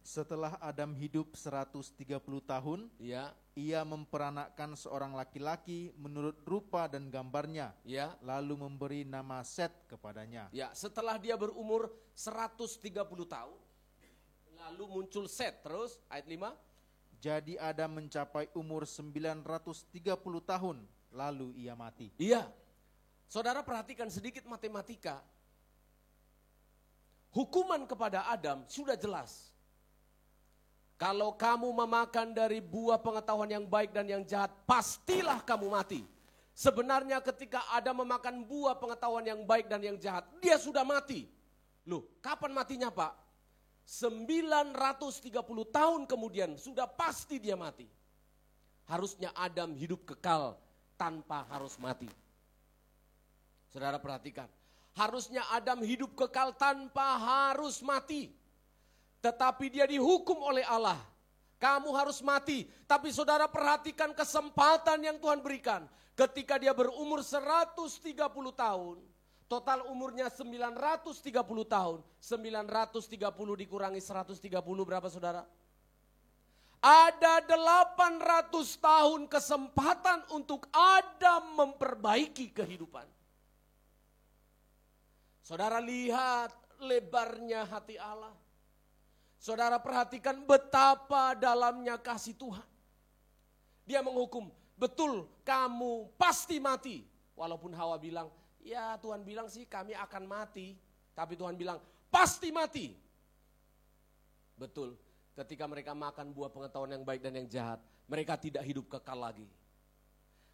Setelah Adam hidup 130 tahun, Ya, ia memperanakkan seorang laki-laki menurut rupa dan gambarnya, ya, lalu memberi nama Set kepadanya. ya. Setelah dia berumur 130 tahun, lalu muncul Set. Terus ayat 5. Jadi Adam mencapai umur 930 tahun, lalu ia mati. Iya. Saudara perhatikan sedikit matematika. Hukuman kepada Adam sudah jelas. Kalau kamu memakan dari buah pengetahuan yang baik dan yang jahat, pastilah kamu mati. Sebenarnya ketika Adam memakan buah pengetahuan yang baik dan yang jahat, dia sudah mati. Loh, kapan matinya Pak? 930 tahun kemudian sudah pasti dia mati. Harusnya Adam hidup kekal tanpa harus mati. Saudara perhatikan, harusnya Adam hidup kekal tanpa harus mati. Tetapi dia dihukum oleh Allah. Kamu harus mati. Tapi saudara perhatikan kesempatan yang Tuhan berikan. Ketika dia berumur 130 tahun, total umurnya 930 tahun. 930 dikurangi 130 berapa saudara? Ada 800 tahun kesempatan untuk Adam memperbaiki kehidupan. Saudara lihat lebarnya hati Allah. Saudara perhatikan betapa dalamnya kasih Tuhan. Dia menghukum, betul kamu pasti mati. Walaupun Hawa bilang, ya Tuhan bilang sih kami akan mati. Tapi Tuhan bilang pasti mati. Betul, ketika mereka makan buah pengetahuan yang baik dan yang jahat, mereka tidak hidup kekal lagi.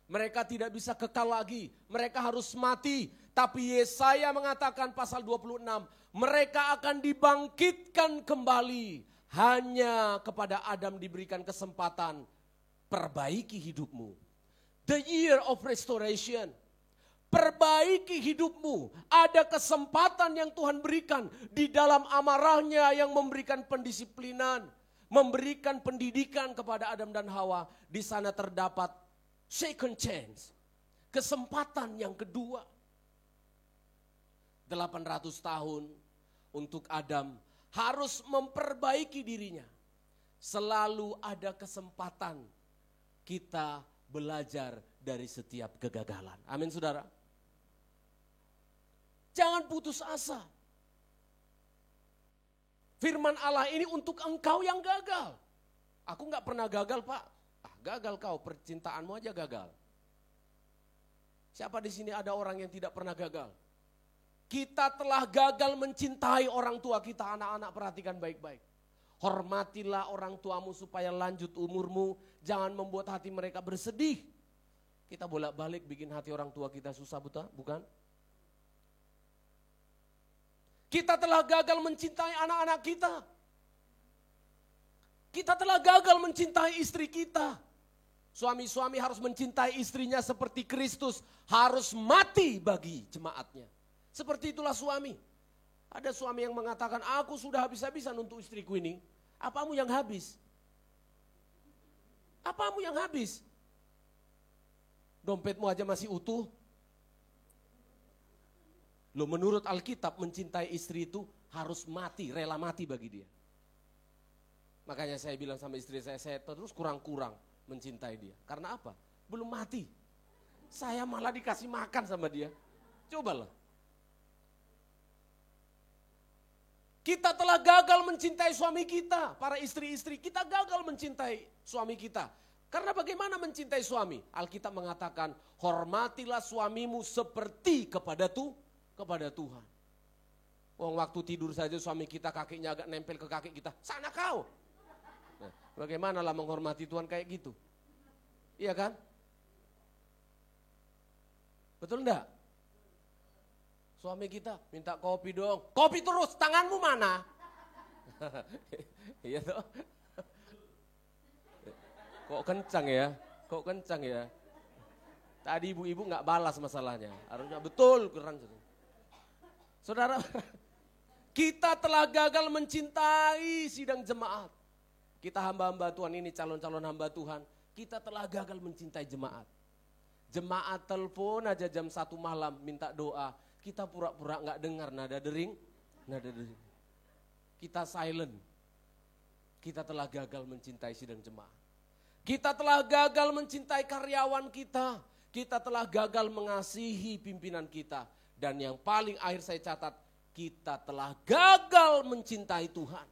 Mereka tidak bisa kekal lagi, mereka harus mati. Tapi Yesaya mengatakan pasal 26, mereka akan dibangkitkan kembali. Hanya kepada Adam diberikan kesempatan, perbaiki hidupmu. The year of restoration. Perbaiki hidupmu. Ada kesempatan yang Tuhan berikan di dalam amarahnya yang memberikan pendisiplinan, memberikan pendidikan kepada Adam dan Hawa. Di sana terdapat second chance, kesempatan yang kedua. 800 tahun untuk Adam harus memperbaiki dirinya. Selalu ada kesempatan kita belajar dari setiap kegagalan. Amin saudara. Jangan putus asa. Firman Allah ini untuk engkau yang gagal. Aku gak pernah gagal Pak. Gagal kau, percintaanmu aja gagal. Siapa di sini ada orang yang tidak pernah gagal? Kita telah gagal mencintai orang tua kita, anak-anak perhatikan baik-baik. Hormatilah orang tuamu supaya lanjut umurmu, jangan membuat hati mereka bersedih. Kita bolak-balik bikin hati orang tua kita susah, bukan? Kita telah gagal mencintai anak-anak kita. Kita telah gagal mencintai istri kita. Suami-suami harus mencintai istrinya seperti Kristus, harus mati bagi jemaatnya. Seperti itulah suami. Ada suami yang mengatakan, aku sudah habis-habisan untuk istriku ini. Apamu yang habis? Apamu yang habis? Dompetmu aja masih utuh. Loh, menurut Alkitab mencintai istri itu harus mati, rela mati bagi dia. Makanya saya bilang sama istri saya terus kurang-kurang mencintai dia. Karena apa? Belum mati. Saya malah dikasih makan sama dia. Cobalah. Kita telah gagal mencintai suami kita. Para istri-istri, kita gagal mencintai suami kita. Karena bagaimana mencintai suami? Alkitab mengatakan, hormatilah suamimu seperti kepada Tuhan. Waktu tidur saja suami kita kakinya agak nempel ke kaki kita. Sana kau. Nah, bagaimana lah menghormati Tuhan kayak gitu? Iya kan? Betul enggak? Suami kita minta kopi dong. Kopi terus, tanganmu mana? Iya toh. Kok kencang ya? Tadi ibu-ibu nggak balas masalahnya. Harusnya betul keren. Saudara, kita telah gagal mencintai sidang jemaat. Kita hamba-hamba Tuhan ini, calon-calon hamba Tuhan. Kita telah gagal mencintai jemaat. Jemaat telepon aja jam 1 malam minta doa. Kita pura-pura nggak dengar nada dering. Kita silent. Kita telah gagal mencintai sidang jemaat. Kita telah gagal mencintai karyawan kita. Kita telah gagal mengasihi pimpinan kita. Dan yang paling akhir saya catat, kita telah gagal mencintai Tuhan.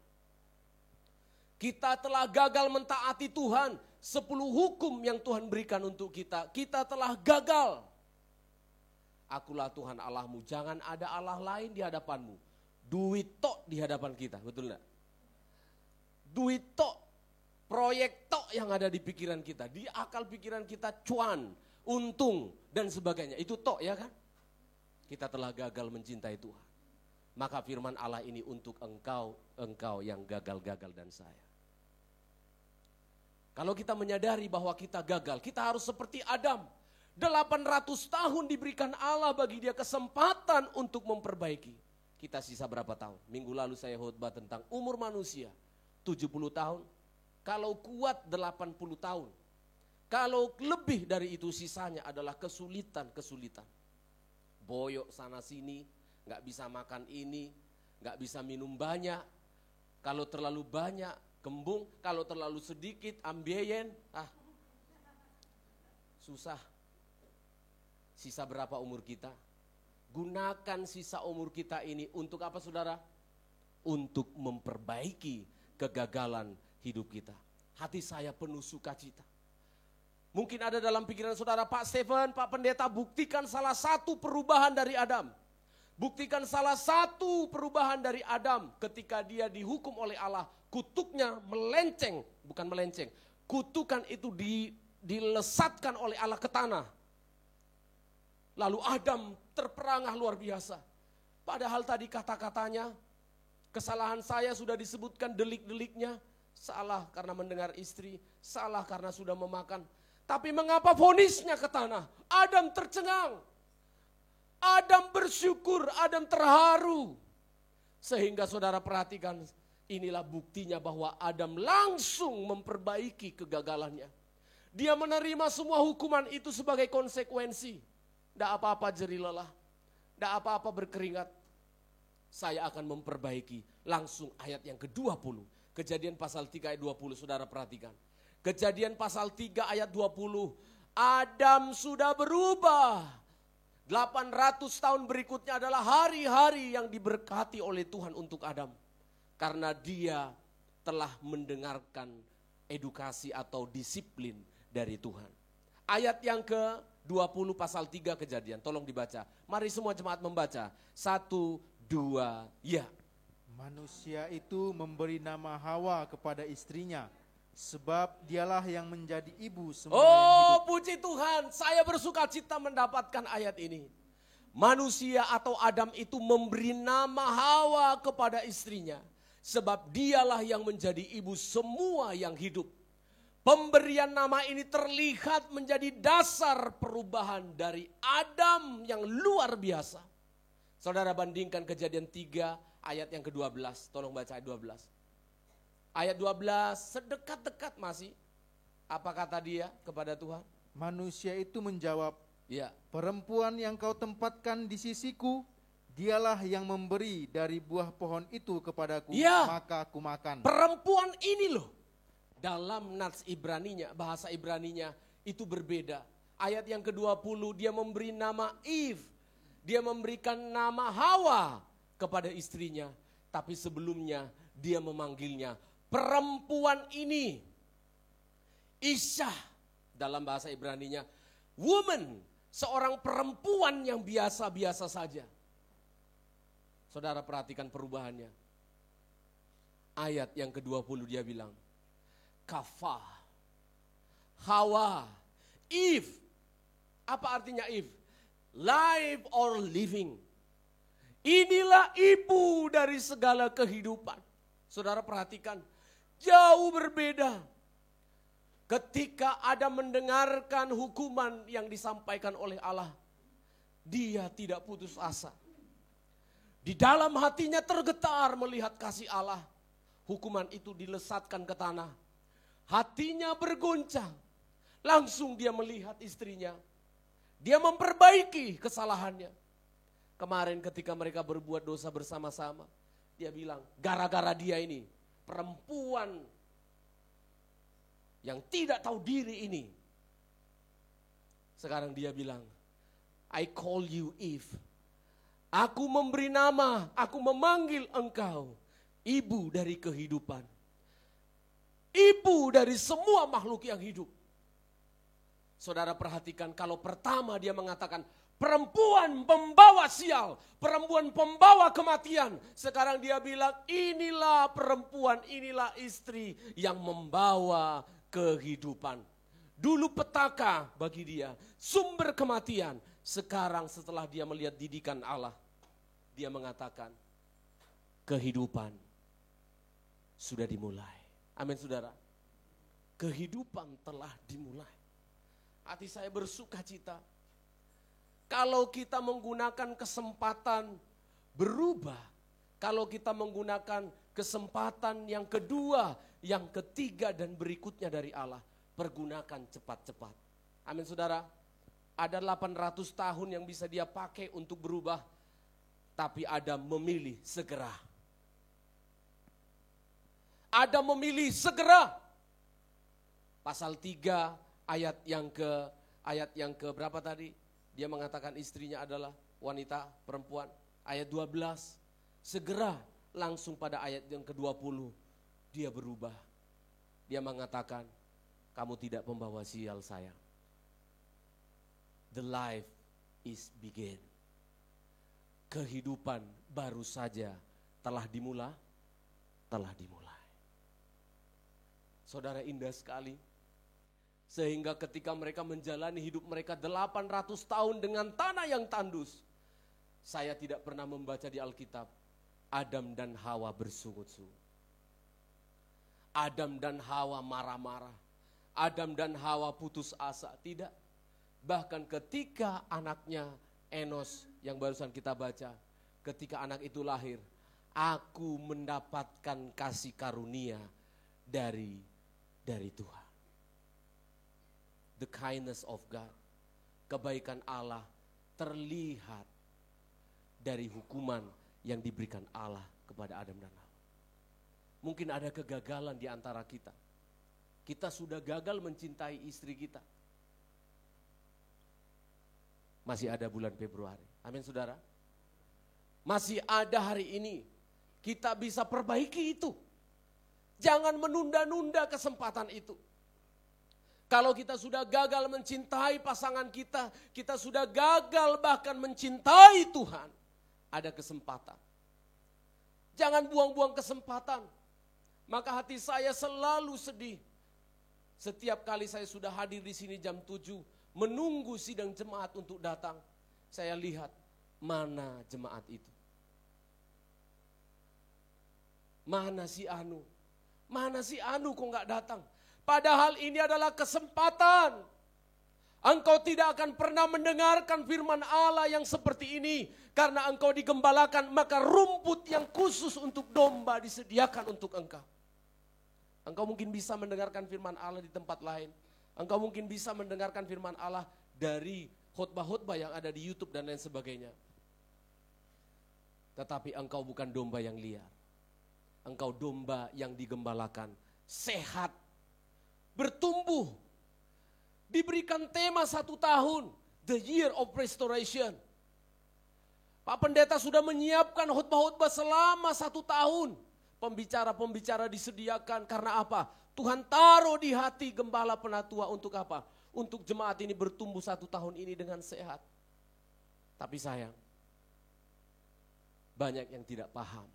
Kita telah gagal mentaati Tuhan. 10 hukum yang Tuhan berikan untuk kita. Kita telah gagal. Akulah Tuhan Allahmu, jangan ada Allah lain di hadapanmu. Duit tok di hadapan kita, betul enggak? Duit tok, proyek tok yang ada di pikiran kita. Di akal pikiran kita cuan, untung dan sebagainya. Itu tok ya kan? Kita telah gagal mencintai Tuhan. Maka firman Allah ini untuk engkau yang gagal-gagal dan saya. Kalau kita menyadari bahwa kita gagal, kita harus seperti Adam. 800 tahun diberikan Allah bagi dia kesempatan untuk memperbaiki. Kita sisa berapa tahun? Minggu lalu saya khotbah tentang umur manusia 70 tahun. Kalau kuat 80 tahun. Kalau lebih dari itu sisanya adalah kesulitan. Boyok sana sini, gak bisa makan ini, gak bisa minum banyak. Kalau terlalu banyak, kembung. Kalau terlalu sedikit, ambeien. Susah. Sisa berapa umur kita? Gunakan sisa umur kita ini untuk apa saudara? Untuk memperbaiki kegagalan hidup kita. Hati saya penuh sukacita. Mungkin ada dalam pikiran saudara, Pak Stephen, Pak Pendeta, buktikan salah satu perubahan dari Adam. Buktikan salah satu perubahan dari Adam ketika dia dihukum oleh Allah. Kutuknya melenceng, bukan melenceng. Kutukan itu dilesatkan oleh Allah ke tanah. Lalu Adam terperangah luar biasa. Padahal tadi kata-katanya, kesalahan saya sudah disebutkan delik-deliknya. Salah karena mendengar istri, salah karena sudah memakan. Tapi mengapa vonisnya ke tanah? Adam tercengang. Adam bersyukur, Adam terharu. Sehingga saudara perhatikan, inilah buktinya bahwa Adam langsung memperbaiki kegagalannya. Dia menerima semua hukuman itu sebagai konsekuensi. Tidak apa-apa jerih lelah, tidak apa-apa berkeringat. Saya akan memperbaiki. Langsung ayat yang ke-20. Kejadian pasal 3 ayat 20, saudara perhatikan. Kejadian pasal 3 ayat 20. Adam sudah berubah. 800 tahun berikutnya adalah hari-hari yang diberkati oleh Tuhan untuk Adam. Karena dia telah mendengarkan edukasi atau disiplin dari Tuhan. Ayat yang ke-20 pasal 3 Kejadian, tolong dibaca. Mari semua jemaat membaca. 1, 2, ya. Manusia itu memberi nama Hawa kepada istrinya, sebab dialah yang menjadi ibu semua yang hidup. Puji Tuhan, saya bersuka cita mendapatkan ayat ini. Manusia atau Adam itu memberi nama Hawa kepada istrinya, sebab dialah yang menjadi ibu semua yang hidup. Pemberian nama ini terlihat menjadi dasar perubahan dari Adam yang luar biasa. Saudara bandingkan Kejadian 3 ayat yang ke-12. Tolong baca ayat 12. Ayat 12 sedekat-dekat masih. Apa kata dia kepada Tuhan? Manusia itu menjawab, ya. Perempuan yang kau tempatkan di sisiku, dialah yang memberi dari buah pohon itu kepadaku, ya. Maka aku makan. Perempuan ini loh. Dalam nats Ibraninya, bahasa Ibraninya itu berbeda. Ayat yang ke-20 dia memberi nama Eve. Dia memberikan nama Hawa kepada istrinya. Tapi sebelumnya dia memanggilnya perempuan ini. Isha dalam bahasa Ibraninya, woman, seorang perempuan yang biasa-biasa saja. Saudara perhatikan perubahannya. Ayat yang ke-20 dia bilang, Kafah, Hawa, Eve. Apa artinya Eve? Life or living. Inilah ibu dari segala kehidupan. Saudara perhatikan, jauh berbeda. Ketika Adam mendengarkan hukuman yang disampaikan oleh Allah, dia tidak putus asa. Di dalam hatinya tergetar melihat kasih Allah. Hukuman itu dilesatkan ke tanah. Hatinya berguncang. Langsung dia melihat istrinya. Dia memperbaiki kesalahannya. Kemarin ketika mereka berbuat dosa bersama-sama, dia bilang, gara-gara dia ini, perempuan yang tidak tahu diri ini. Sekarang dia bilang, I call you Eve. Aku memberi nama, aku memanggil engkau, ibu dari kehidupan. Ibu dari semua makhluk yang hidup. Saudara perhatikan, kalau pertama dia mengatakan, perempuan pembawa sial, perempuan pembawa kematian. Sekarang dia bilang, inilah perempuan, inilah istri yang membawa kehidupan. Dulu petaka bagi dia, sumber kematian. Sekarang setelah dia melihat didikan Allah, dia mengatakan, kehidupan sudah dimulai. Amin saudara. Kehidupan telah dimulai. Hati saya bersuka cita. Kalau kita menggunakan kesempatan berubah, kalau kita menggunakan kesempatan yang kedua, yang ketiga dan berikutnya dari Allah, pergunakan cepat-cepat. Amin saudara. Ada 800 tahun yang bisa dia pakai untuk berubah, tapi Adam memilih segera. Adam memilih segera. Pasal 3 ayat yang ke berapa tadi? Dia mengatakan istrinya adalah wanita, perempuan. Ayat 12, segera langsung pada ayat yang ke-20, dia berubah. Dia mengatakan, kamu tidak membawa sial sayang. The life is begin. Kehidupan baru saja telah dimulai. Saudara, indah sekali. Sehingga ketika mereka menjalani hidup mereka 800 tahun dengan tanah yang tandus. Saya tidak pernah membaca di Alkitab, Adam dan Hawa bersungut-sungut. Adam dan Hawa marah-marah. Adam dan Hawa putus asa. Tidak. Bahkan ketika anaknya Enos yang barusan kita baca. Ketika anak itu lahir, aku mendapatkan kasih karunia dari Tuhan. The kindness of God, kebaikan Allah terlihat dari hukuman yang diberikan Allah kepada Adam dan Hawa. Mungkin ada kegagalan di antara kita. Kita sudah gagal mencintai istri kita. Masih ada bulan Februari. Amin saudara. Masih ada hari ini. Kita bisa perbaiki itu. Jangan menunda-nunda kesempatan itu. Kalau kita sudah gagal mencintai pasangan kita, kita sudah gagal bahkan mencintai Tuhan, ada kesempatan. Jangan buang-buang kesempatan. Maka hati saya selalu sedih. Setiap kali saya sudah hadir di sini jam 7, menunggu sidang jemaat untuk datang, saya lihat mana jemaat itu. Mana si Anu? Mana si Anu kok gak datang? Padahal ini adalah kesempatan. Engkau tidak akan pernah mendengarkan firman Allah yang seperti ini. Karena engkau digembalakan, maka rumput yang khusus untuk domba disediakan untuk engkau. Engkau mungkin bisa mendengarkan firman Allah di tempat lain. Engkau mungkin bisa mendengarkan firman Allah dari khotbah-khotbah yang ada di YouTube dan lain sebagainya. Tetapi engkau bukan domba yang liar. Engkau domba yang digembalakan, sehat, bertumbuh, diberikan tema 1 tahun, the year of restoration. Pak Pendeta sudah menyiapkan khotbah-khotbah selama 1 tahun. Pembicara-pembicara disediakan karena apa? Tuhan taruh di hati gembala penatua untuk apa? Untuk jemaat ini bertumbuh 1 tahun ini dengan sehat. Tapi sayang, banyak yang tidak paham.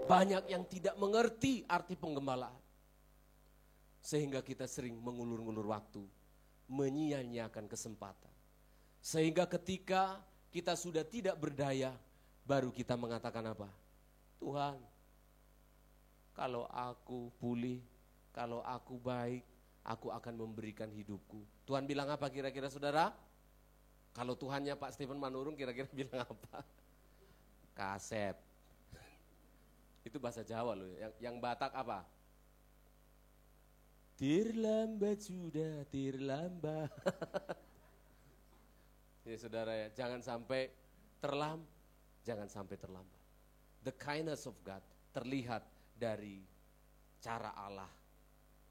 Banyak yang tidak mengerti arti penggembalaan. Sehingga kita sering mengulur-ngulur waktu, menyia-nyiakan kesempatan. Sehingga ketika kita sudah tidak berdaya, baru kita mengatakan apa? Tuhan, kalau aku pulih, kalau aku baik, aku akan memberikan hidupku. Tuhan bilang apa kira-kira saudara? Kalau Tuhannya Pak Stephen Manurung kira-kira bilang apa? Kasep. Itu bahasa Jawa loh, yang Batak apa? Terlambat sudah, terlambat. Ya saudara ya, jangan sampai terlambat. The kindness of God terlihat dari cara Allah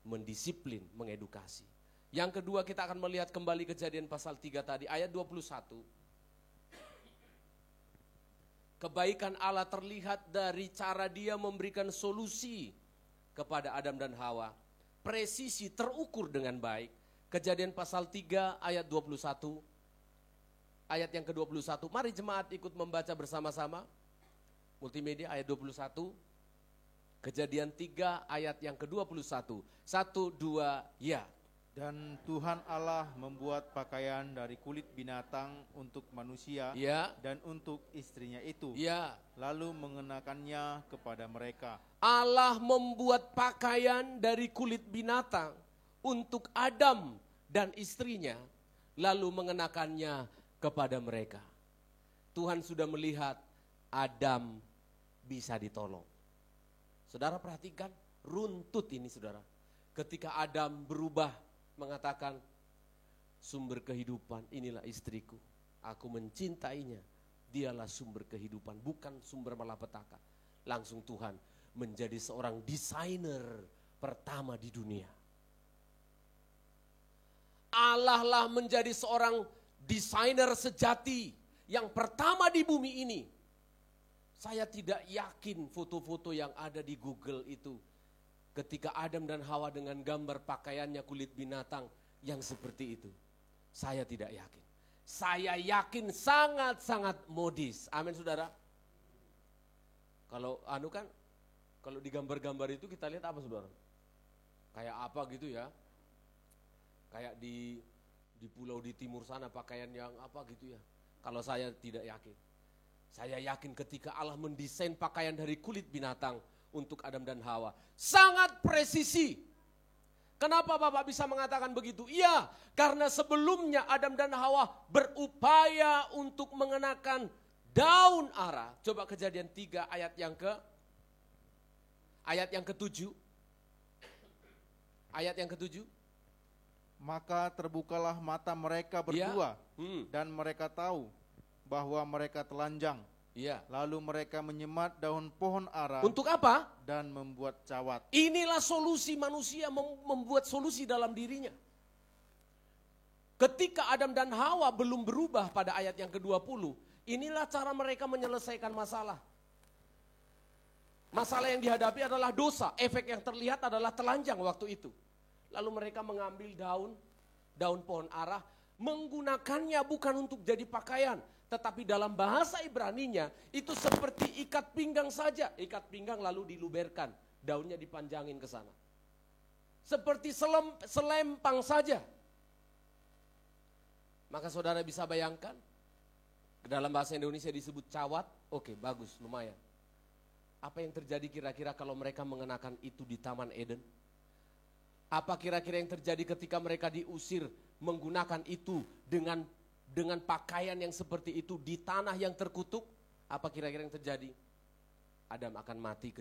mendisiplin, mengedukasi. Yang kedua kita akan melihat kembali Kejadian pasal 3 tadi, ayat 21. Kebaikan Allah terlihat dari cara Dia memberikan solusi kepada Adam dan Hawa. Presisi terukur dengan baik. Kejadian pasal 3 ayat 21. Ayat yang ke-21. Mari jemaat ikut membaca bersama-sama. Multimedia ayat 21. Kejadian 3 ayat yang ke-21. 1, 2, ya. Dan Tuhan Allah membuat pakaian dari kulit binatang untuk manusia Ya. dan untuk istrinya itu. Ya. Lalu mengenakannya kepada mereka. Allah membuat pakaian dari kulit binatang untuk Adam dan istrinya, lalu mengenakannya kepada mereka. Tuhan sudah melihat Adam bisa ditolong. Saudara perhatikan, runtut ini saudara. Ketika Adam berubah mengatakan, sumber kehidupan inilah istriku. Aku mencintainya, dialah sumber kehidupan, bukan sumber malapetaka. Langsung Tuhan menjadi seorang desainer pertama di dunia. Allah lah menjadi seorang desainer sejati yang pertama di bumi ini. Saya tidak yakin foto-foto yang ada di Google itu ketika Adam dan Hawa dengan gambar pakaiannya kulit binatang yang seperti itu. Saya tidak yakin. Saya yakin sangat-sangat modis. Amin saudara. Kalau kalau di gambar-gambar itu kita lihat apa saudara? Kayak apa gitu ya? Kayak di pulau di timur sana pakaian yang apa gitu ya. Kalau saya tidak yakin. Saya yakin ketika Allah mendesain pakaian dari kulit binatang untuk Adam dan Hawa. Sangat presisi. Kenapa Bapak bisa mengatakan begitu? Iya, karena sebelumnya Adam dan Hawa berupaya untuk mengenakan daun ara. Coba Kejadian 3 ayat yang ke-7. Ayat yang ke-7. Maka terbukalah mata mereka berdua dan mereka tahu bahwa mereka telanjang. Iya. Lalu mereka menyemat daun pohon ara. Untuk apa? Dan membuat cawat. Inilah solusi manusia membuat solusi dalam dirinya. Ketika Adam dan Hawa belum berubah pada ayat yang ke-20, inilah cara mereka menyelesaikan masalah. Masalah yang dihadapi adalah dosa. Efek yang terlihat adalah telanjang waktu itu. Lalu mereka mengambil daun pohon ara, menggunakannya bukan untuk jadi pakaian, tetapi dalam bahasa Ibraninya itu seperti ikat pinggang saja. Ikat pinggang lalu diluberkan, daunnya dipanjangin ke sana. Seperti selempang saja. Maka saudara bisa bayangkan, dalam bahasa Indonesia disebut cawat, oke bagus, lumayan. Apa yang terjadi kira-kira kalau mereka mengenakan itu di Taman Eden? Apa kira-kira yang terjadi ketika mereka diusir menggunakan itu dengan pakaian yang seperti itu di tanah yang terkutuk? Apa kira-kira yang terjadi? Adam akan mati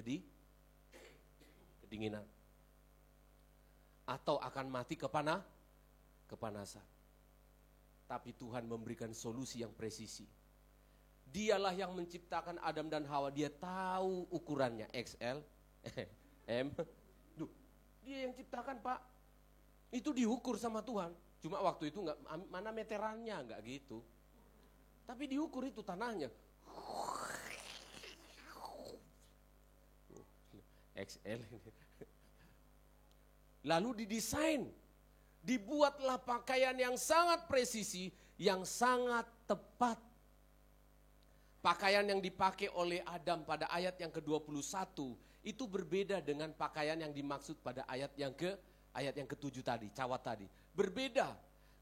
kedinginan. Atau akan mati kepanasan. Tapi Tuhan memberikan solusi yang presisi. Dialah yang menciptakan Adam dan Hawa. Dia tahu ukurannya XL, M. Dia yang ciptakan Pak. Itu diukur sama Tuhan. Cuma waktu itu mana meterannya, enggak gitu. Tapi diukur itu tanahnya. XL. Lalu didesain. Dibuatlah pakaian yang sangat presisi, yang sangat tepat. Pakaian yang dipakai oleh Adam pada ayat yang ke-21 itu berbeda dengan pakaian yang dimaksud pada ayat yang ke-7 tadi, cawat tadi. Berbeda.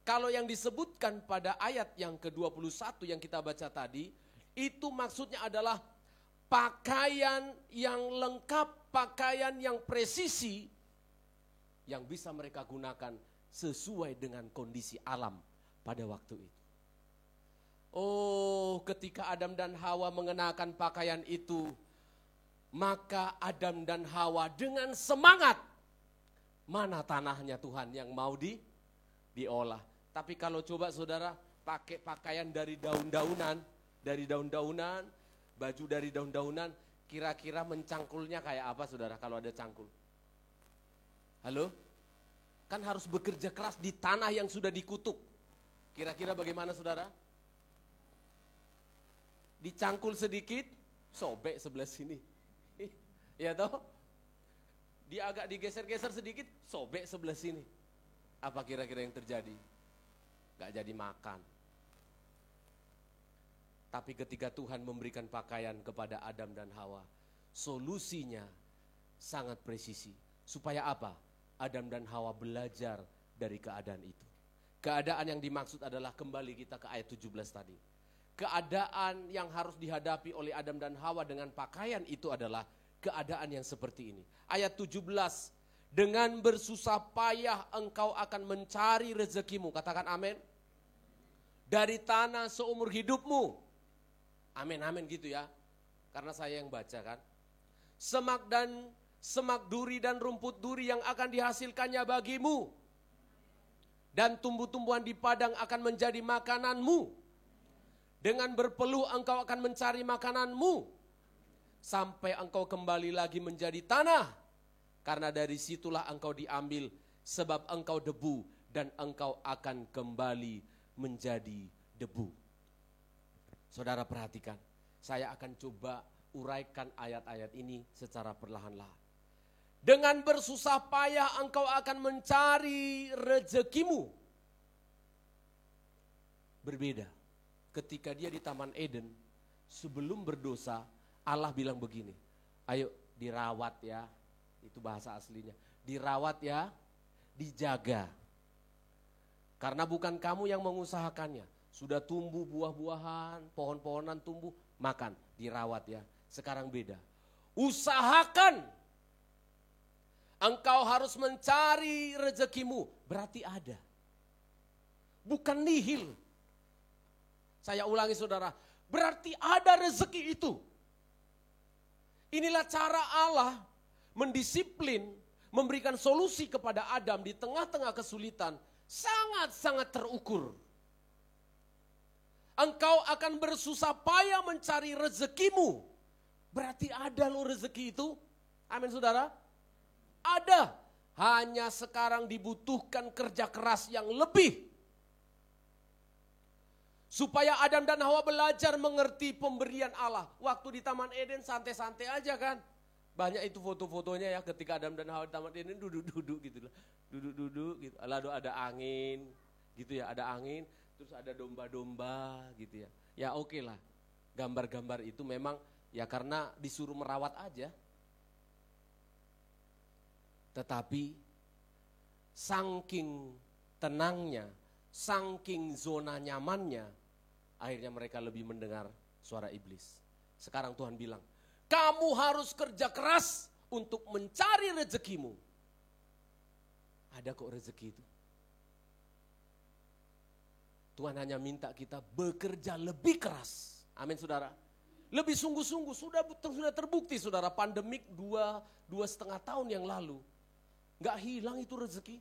Kalau yang disebutkan pada ayat yang ke-21 yang kita baca tadi, itu maksudnya adalah pakaian yang lengkap, pakaian yang presisi, yang bisa mereka gunakan sesuai dengan kondisi alam pada waktu itu. Oh, ketika Adam dan Hawa mengenakan pakaian itu, maka Adam dan Hawa dengan semangat, mana tanahnya Tuhan yang mau diolah. Tapi kalau coba saudara pakai pakaian dari daun-daunan, baju dari daun-daunan, kira-kira mencangkulnya kayak apa saudara kalau ada cangkul? Halo? Kan harus bekerja keras di tanah yang sudah dikutuk. Kira-kira bagaimana saudara? Dicangkul sedikit, sobek sebelah sini. Ya toh? Dia agak digeser-geser sedikit, sobek sebelah sini. Apa kira-kira yang terjadi? Gak jadi makan. Tapi ketika Tuhan memberikan pakaian kepada Adam dan Hawa, solusinya sangat presisi. Supaya apa? Adam dan Hawa belajar dari keadaan itu. Keadaan yang dimaksud adalah kembali kita ke ayat 17 tadi. Keadaan yang harus dihadapi oleh Adam dan Hawa dengan pakaian itu adalah keadaan yang seperti ini. Ayat 17, dengan bersusah payah engkau akan mencari rezekimu. Katakan amin. Dari tanah seumur hidupmu. Amin, amin gitu ya. Karena saya yang baca kan. Semak duri dan rumput duri yang akan dihasilkannya bagimu. Dan tumbuh-tumbuhan di padang akan menjadi makananmu. Dengan berpeluh engkau akan mencari makananmu. Sampai engkau kembali lagi menjadi tanah. Karena dari situlah engkau diambil. Sebab engkau debu dan engkau akan kembali menjadi debu. Saudara perhatikan. Saya akan coba uraikan ayat-ayat ini secara perlahan-lahan. Dengan bersusah payah engkau akan mencari rezekimu. Berbeda. Ketika dia di Taman Eden, sebelum berdosa, Allah bilang begini, ayo dirawat ya, itu bahasa aslinya, dirawat ya, dijaga. Karena bukan kamu yang mengusahakannya, sudah tumbuh buah-buahan, pohon-pohonan tumbuh, makan, dirawat ya. Sekarang beda, usahakan, engkau harus mencari rezekimu, berarti ada, bukan nihil. Saya ulangi saudara, berarti ada rezeki itu. Inilah cara Allah mendisiplin, memberikan solusi kepada Adam di tengah-tengah kesulitan. Sangat-sangat terukur. Engkau akan bersusah payah mencari rezekimu. Berarti ada loh rezeki itu. Amin saudara. Ada. Hanya sekarang dibutuhkan kerja keras yang lebih. Supaya Adam dan Hawa belajar mengerti pemberian Allah. Waktu di Taman Eden santai-santai aja kan. Banyak itu foto-fotonya ya ketika Adam dan Hawa di Taman Eden duduk-duduk gitu. Duduk-duduk gitu. Lalu ada angin gitu ya, ada angin. Terus ada domba-domba gitu ya. Ya oke lah. Gambar-gambar itu memang ya karena disuruh merawat aja. Tetapi saking tenangnya, saking zona nyamannya, akhirnya mereka lebih mendengar suara iblis. Sekarang Tuhan bilang, kamu harus kerja keras untuk mencari rezekimu. Ada kok rezeki itu. Tuhan hanya minta kita bekerja lebih keras. Amin saudara. Lebih sungguh-sungguh, sudah terbukti saudara, pandemik 2,5 tahun yang lalu. Gak hilang itu rezeki.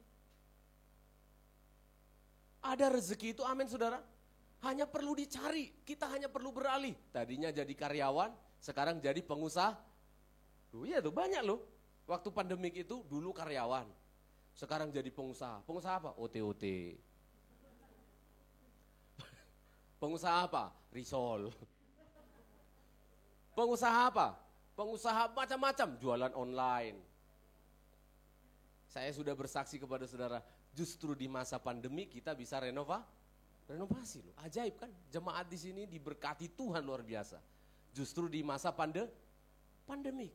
Ada rezeki itu, amin saudara. Hanya perlu dicari, kita hanya perlu beralih. Tadinya jadi karyawan, sekarang jadi pengusaha. Iya tuh banyak loh. Waktu pandemik itu dulu karyawan, sekarang jadi pengusaha. Pengusaha apa? OT-OT. Pengusaha apa? Risol. Pengusaha apa? Pengusaha macam-macam, jualan online. Saya sudah bersaksi kepada saudara, justru di masa pandemi kita bisa renovasi loh. Ajaib kan? Jemaat di sini diberkati Tuhan luar biasa. Justru di masa pandemi.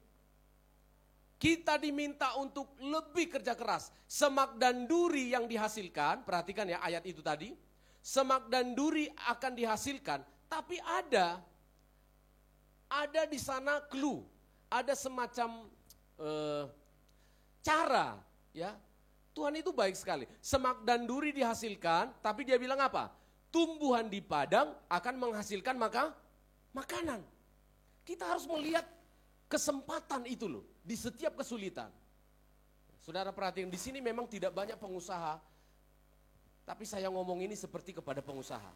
Kita diminta untuk lebih kerja keras. Semak dan duri yang dihasilkan, perhatikan ya ayat itu tadi. Semak dan duri akan dihasilkan, tapi ada di sana clue, ada semacam cara, ya. Tuhan itu baik sekali. Semak dan duri dihasilkan, tapi dia bilang apa? Tumbuhan di padang akan menghasilkan makanan. Kita harus melihat kesempatan itu loh, di setiap kesulitan. Saudara perhatikan, di sini memang tidak banyak pengusaha, tapi saya ngomong ini seperti kepada pengusaha.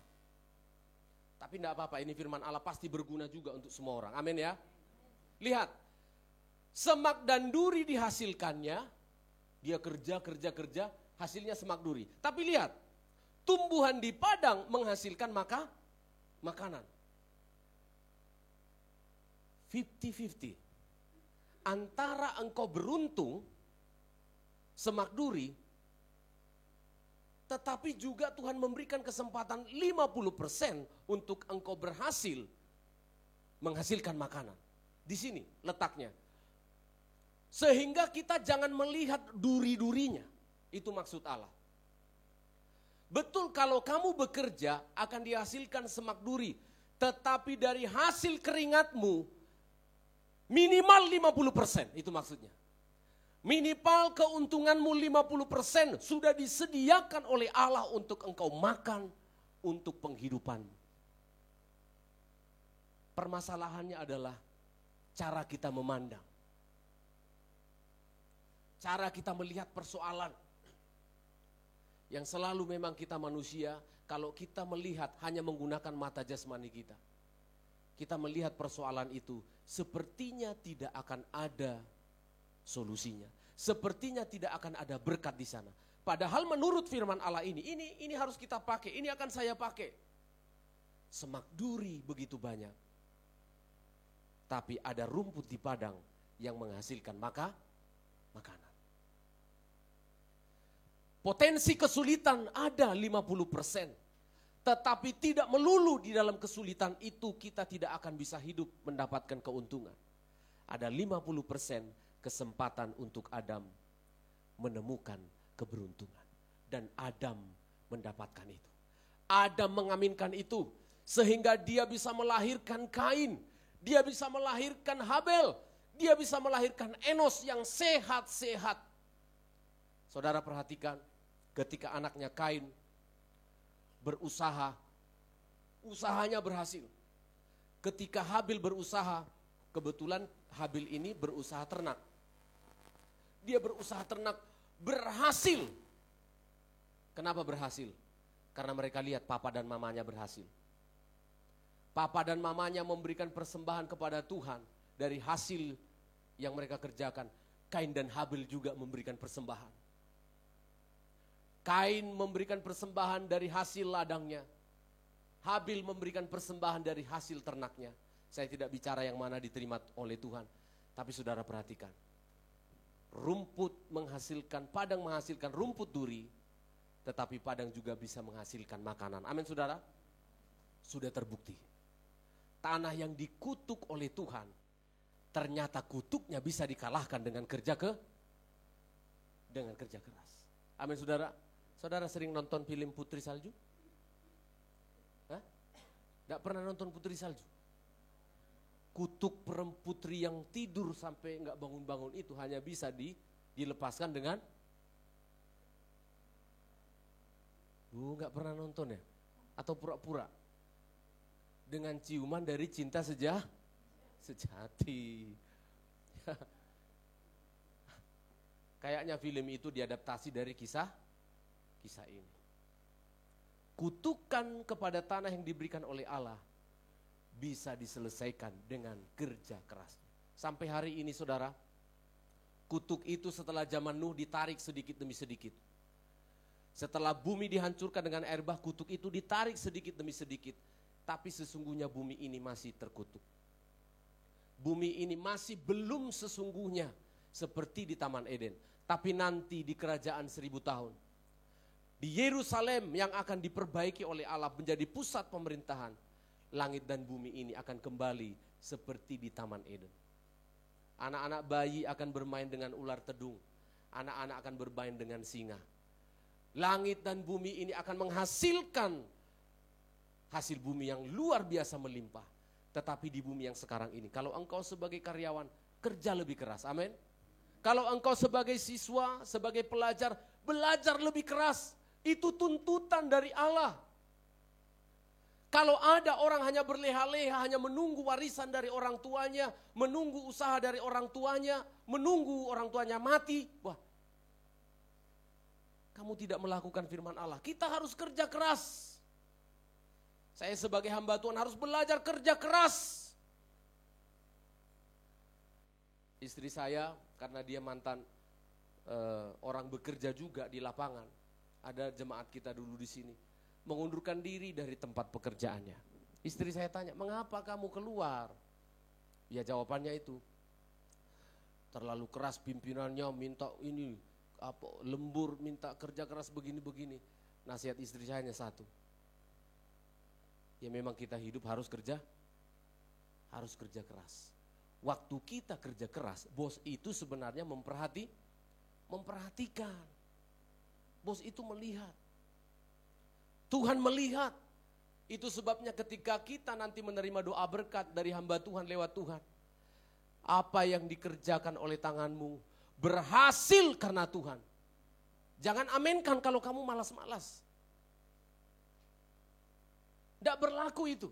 Tapi tidak apa-apa, ini firman Allah pasti berguna juga untuk semua orang. Amin ya. Lihat, semak dan duri dihasilkannya, dia kerja, hasilnya semak duri. Tapi lihat, tumbuhan di padang menghasilkan makanan. 50-50. Antara engkau beruntung, semak duri, tetapi juga Tuhan memberikan kesempatan 50% untuk engkau berhasil menghasilkan makanan. Di sini letaknya. Sehingga kita jangan melihat duri-durinya. Itu maksud Allah. Betul, kalau kamu bekerja akan dihasilkan semak duri. Tetapi dari hasil keringatmu minimal 50%. Itu maksudnya. Minimal keuntunganmu 50% sudah disediakan oleh Allah untuk engkau makan, untuk penghidupan. Permasalahannya adalah cara kita memandang. Cara kita melihat persoalan. Yang selalu memang kita manusia, kalau kita melihat hanya menggunakan mata jasmani kita. Kita melihat persoalan itu sepertinya tidak akan ada solusinya. Sepertinya tidak akan ada berkat di sana. Padahal menurut firman Allah ini harus kita pakai, ini akan saya pakai. Semak duri begitu banyak. Tapi ada rumput di padang yang menghasilkan makanan. Potensi kesulitan ada 50%. Tetapi tidak melulu di dalam kesulitan itu kita tidak akan bisa hidup mendapatkan keuntungan. Ada 50% kesempatan untuk Adam menemukan keberuntungan. Dan Adam mendapatkan itu. Adam mengaminkan itu. Sehingga dia bisa melahirkan Kain. Dia bisa melahirkan Habel. Dia bisa melahirkan Enos yang sehat-sehat. Saudara perhatikan, ketika anaknya Kain berusaha, usahanya berhasil. Ketika Habil berusaha, kebetulan Habil ini berusaha ternak. Dia berusaha ternak, berhasil. Kenapa berhasil? Karena mereka lihat papa dan mamanya berhasil. Papa dan mamanya memberikan persembahan kepada Tuhan dari hasil yang mereka kerjakan. Kain dan Habil juga memberikan persembahan. Kain memberikan persembahan dari hasil ladangnya. Habil memberikan persembahan dari hasil ternaknya. Saya tidak bicara yang mana diterima oleh Tuhan. Tapi saudara perhatikan. Rumput menghasilkan, padang menghasilkan rumput duri. Tetapi padang juga bisa menghasilkan makanan. Amin saudara. Sudah terbukti. Tanah yang dikutuk oleh Tuhan. Ternyata kutuknya bisa dikalahkan dengan kerja keras. Amin saudara. Saudara sering nonton film Putri Salju? Hah? Nggak pernah nonton Putri Salju? Kutuk putri yang tidur sampai nggak bangun-bangun itu hanya bisa dilepaskan dengan nggak pernah nonton ya? Atau pura-pura? Dengan ciuman dari cinta sejati. Kayaknya film itu diadaptasi dari kisah ini. Kutukan kepada tanah yang diberikan oleh Allah bisa diselesaikan dengan kerja keras. Sampai hari ini saudara, kutuk itu setelah zaman Nuh ditarik sedikit demi sedikit. Setelah bumi dihancurkan dengan air bah, kutuk itu ditarik sedikit demi sedikit. tapi sesungguhnya bumi ini masih terkutuk. Bumi ini masih belum sesungguhnya seperti di Taman Eden, tapi nanti di kerajaan 1000 tahun, di Yerusalem yang akan diperbaiki oleh Allah menjadi pusat pemerintahan, langit dan bumi ini akan kembali seperti di Taman Eden. Anak-anak bayi akan bermain dengan ular tedung, anak-anak akan bermain dengan singa. Langit dan bumi ini akan menghasilkan hasil bumi yang luar biasa melimpah. Tetapi di bumi yang sekarang ini, kalau engkau sebagai karyawan, kerja lebih keras, amin. Kalau engkau sebagai siswa, sebagai pelajar, belajar lebih keras. Itu tuntutan dari Allah. Kalau ada orang hanya berleha-leha, hanya menunggu warisan dari orang tuanya, menunggu usaha dari orang tuanya, menunggu orang tuanya mati, wah, kamu tidak melakukan firman Allah. Kita harus kerja keras. Saya sebagai hamba Tuhan harus belajar kerja keras. Istri saya, karena dia mantan orang bekerja juga di lapangan, ada jemaat kita dulu di sini, mengundurkan diri dari tempat pekerjaannya. Istri saya tanya, mengapa kamu keluar? Ya jawabannya itu, terlalu keras pimpinannya, minta ini, lembur, minta kerja keras begini-begini. Nasihat istri saya hanya satu, ya memang kita hidup harus kerja keras. Waktu kita kerja keras, bos itu sebenarnya memperhatikan. Bos itu melihat. Tuhan melihat. Itu sebabnya ketika kita nanti menerima doa berkat dari hamba Tuhan lewat Tuhan, apa yang dikerjakan oleh tanganmu berhasil karena Tuhan. Jangan aminkan kalau kamu malas-malas. Tidak berlaku itu.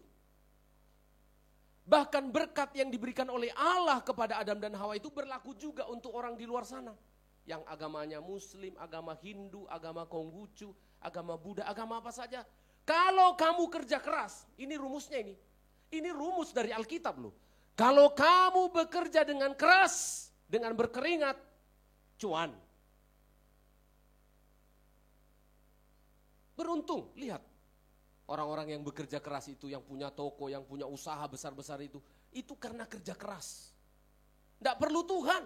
Bahkan berkat yang diberikan oleh Allah kepada Adam dan Hawa itu berlaku juga untuk orang di luar sana. Yang agamanya Muslim, agama Hindu, agama Konghucu, agama Buddha, agama apa saja. Kalau kamu kerja keras, ini rumusnya ini. Ini rumus dari Alkitab loh. Kalau kamu bekerja dengan keras, dengan berkeringat, cuan. Beruntung, lihat. Orang-orang yang bekerja keras itu, yang punya toko, yang punya usaha besar-besar itu karena kerja keras. Tidak perlu Tuhan.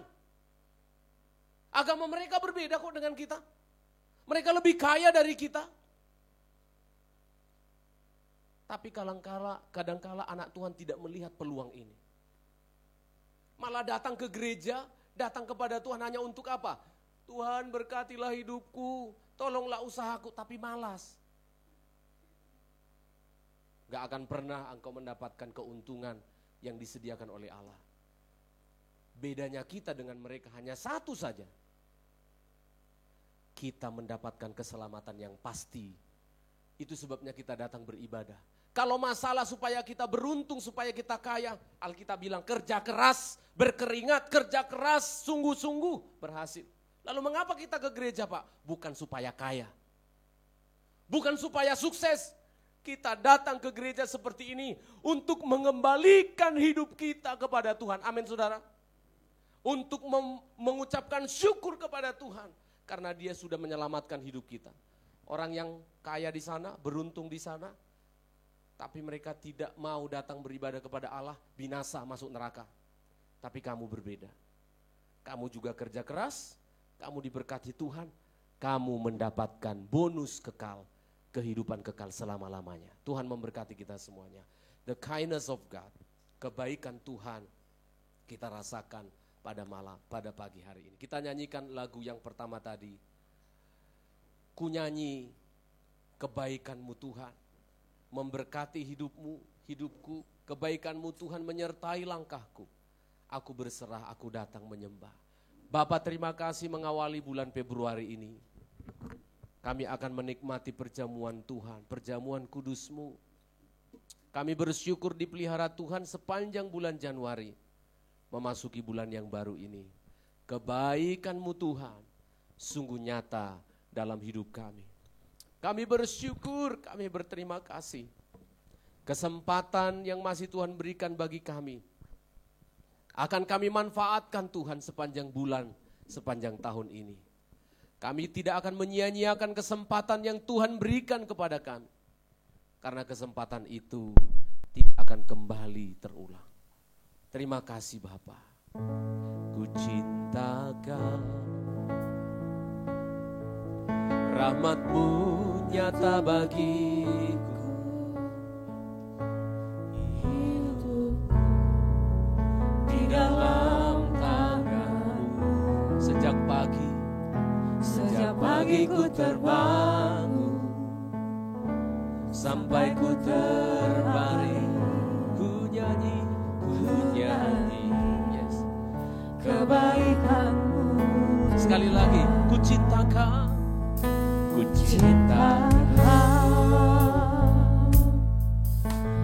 Agama mereka berbeda kok dengan kita. Mereka lebih kaya dari kita. Tapi kadangkala anak Tuhan tidak melihat peluang ini. Malah datang ke gereja, datang kepada Tuhan hanya untuk apa? Tuhan berkatilah hidupku, tolonglah usahaku, tapi malas. Gak akan pernah engkau mendapatkan keuntungan yang disediakan oleh Allah. Bedanya kita dengan mereka hanya satu saja. Kita mendapatkan keselamatan yang pasti. Itu sebabnya kita datang beribadah. Kalau masalah supaya kita beruntung, supaya kita kaya, Alkitab bilang kerja keras, berkeringat, kerja keras, sungguh-sungguh berhasil. Lalu mengapa kita ke gereja, Pak? Bukan supaya kaya. Bukan supaya sukses. Kita datang ke gereja seperti ini untuk mengembalikan hidup kita kepada Tuhan. Amin, saudara. Untuk mengucapkan syukur kepada Tuhan. Karena dia sudah menyelamatkan hidup kita. Orang yang kaya di sana, beruntung di sana, tapi mereka tidak mau datang beribadah kepada Allah, binasa masuk neraka. Tapi kamu berbeda. Kamu juga kerja keras, kamu diberkati Tuhan, kamu mendapatkan bonus kekal, kehidupan kekal selama-lamanya. Tuhan memberkati kita semuanya. The kindness of God, kebaikan Tuhan kita rasakan pada pagi hari ini. Kita nyanyikan lagu yang pertama tadi. Ku nyanyi kebaikan-Mu Tuhan, memberkati hidupku, kebaikan-Mu Tuhan menyertai langkahku. Aku berserah, aku datang menyembah. Bapa, terima kasih mengawali bulan Februari ini. Kami akan menikmati perjamuan Tuhan, perjamuan kudus-Mu. Kami bersyukur dipelihara Tuhan sepanjang bulan Januari, memasuki bulan yang baru ini. Kebaikan-Mu Tuhan sungguh nyata dalam hidup kami. Kami bersyukur, kami berterima kasih. Kesempatan yang masih Tuhan berikan bagi kami, akan kami manfaatkan Tuhan sepanjang bulan, sepanjang tahun ini. Kami tidak akan menyia-nyiakan kesempatan yang Tuhan berikan kepada kami. Karena kesempatan itu tidak akan kembali terulang. Terima kasih Bapa. Ku cinta Kau, rahmat-Mu nyata bagiku, hidupku di dalam tangan-Mu. Sejak pagi ku terbangun sampai ku terbaring, ku nyanyi, yes. Kebaikan-Mu. Sekali lagi, ku cinta Kau, ku cinta Kau,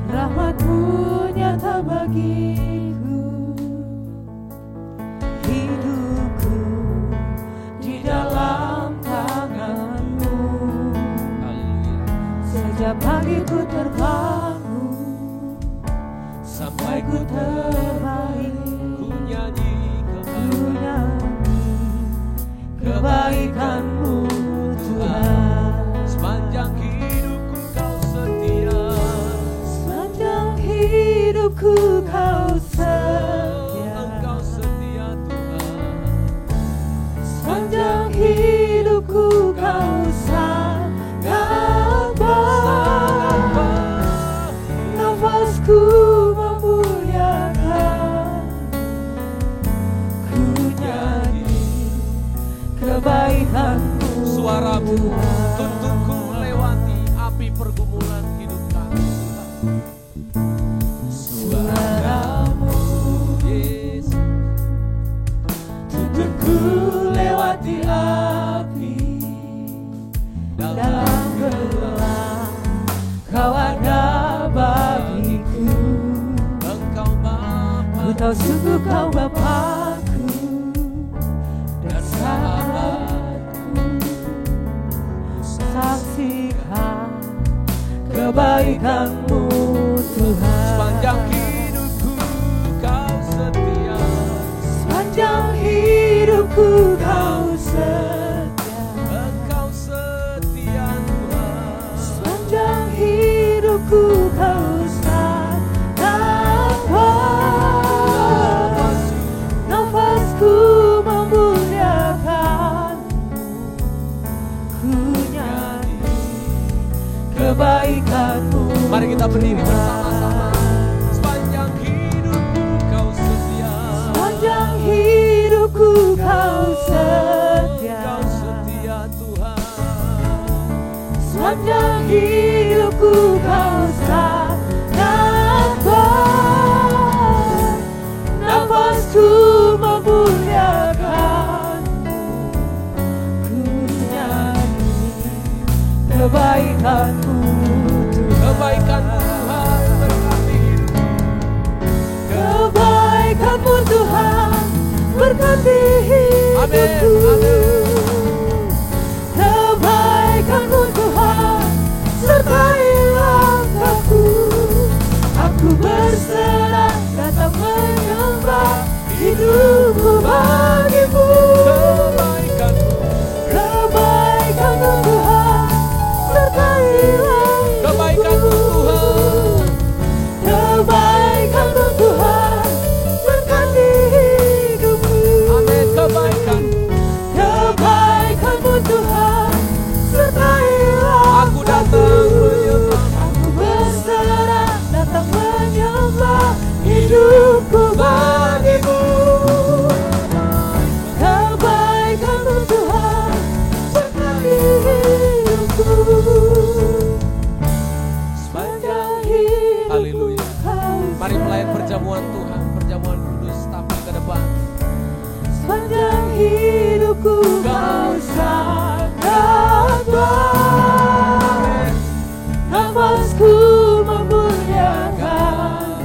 rahmat-Mu nyata bagiku, hidupku di dalam tangan-Mu. Haleluya. Sejak pagi ku terbangun sampai ku terbaring, Ku nyanyi ku nyanyi kebaikan-Mu Tuhan. sepanjang hidupku Kau setia, Sepanjang hidupku Kau setia, Engkau setia Tuhan. sepanjang hidupku Kau sangat baik. Nafasku memuliakan, ku nyanyi kebaikan-Mu. Suaramu tuntunku lewati api pergumulan hidup kami Tuhan. Suaramu Yesus, tuntunku lewati api, dalam gelap Kau ada bagiku. Engkau Bapa Ku tahu sungguh Kau Bapakku dan sahabatku. Saksikan kebaikan-Mu Tuhan. sepanjang hidupku Kau setia, Sepanjang hidupku Kau setia, Engkau setia Tuhan. sepanjang hidupku Kau sangat baik. Nafasku memuliakan, ku nyanyi kebaikan-Mu. Mari kita berdiri bersama-sama. Sepanjang hidupku Kau setia, Sepanjang hidupku Kau setia, Kau setia Tuhan. sepanjang hidupku Kau sangat baik. Nafasku memuliakan, ku nyanyi kebaikan-Mu Tuhan. Kebaikan-Mu Tuhan berkati hidup. Kebaikan-Mu Tuhan berkati Amin, hidupku. amin. Kebaikan-Mu Tuhan sertai langkahku. Aku berserah datang menyembah, hidupku bagi-Mu. Kebaikan-Mu, Kebaikan-Mu Tuhan sertai langkahku. kebaikan-Mu Tuhan. Kebaikan-Mu Tuhan berkati hidupku. Amin, kebaikan-Mu. Kebaikan-Mu Tuhan sertai Aku datang menyembah. Aku berserah datang menyembah, hidupku bagi-Mu. Kebaikan-Mu Tuhan berkati hidupku. Sepanjang hidupku Haleluya. Kau Mari melayan sertai. perjamuan Tuhan, perjamuan kudus tampil ke depan. Sepanjang hidupku Kau sangat baik. Nafasku memuliakan,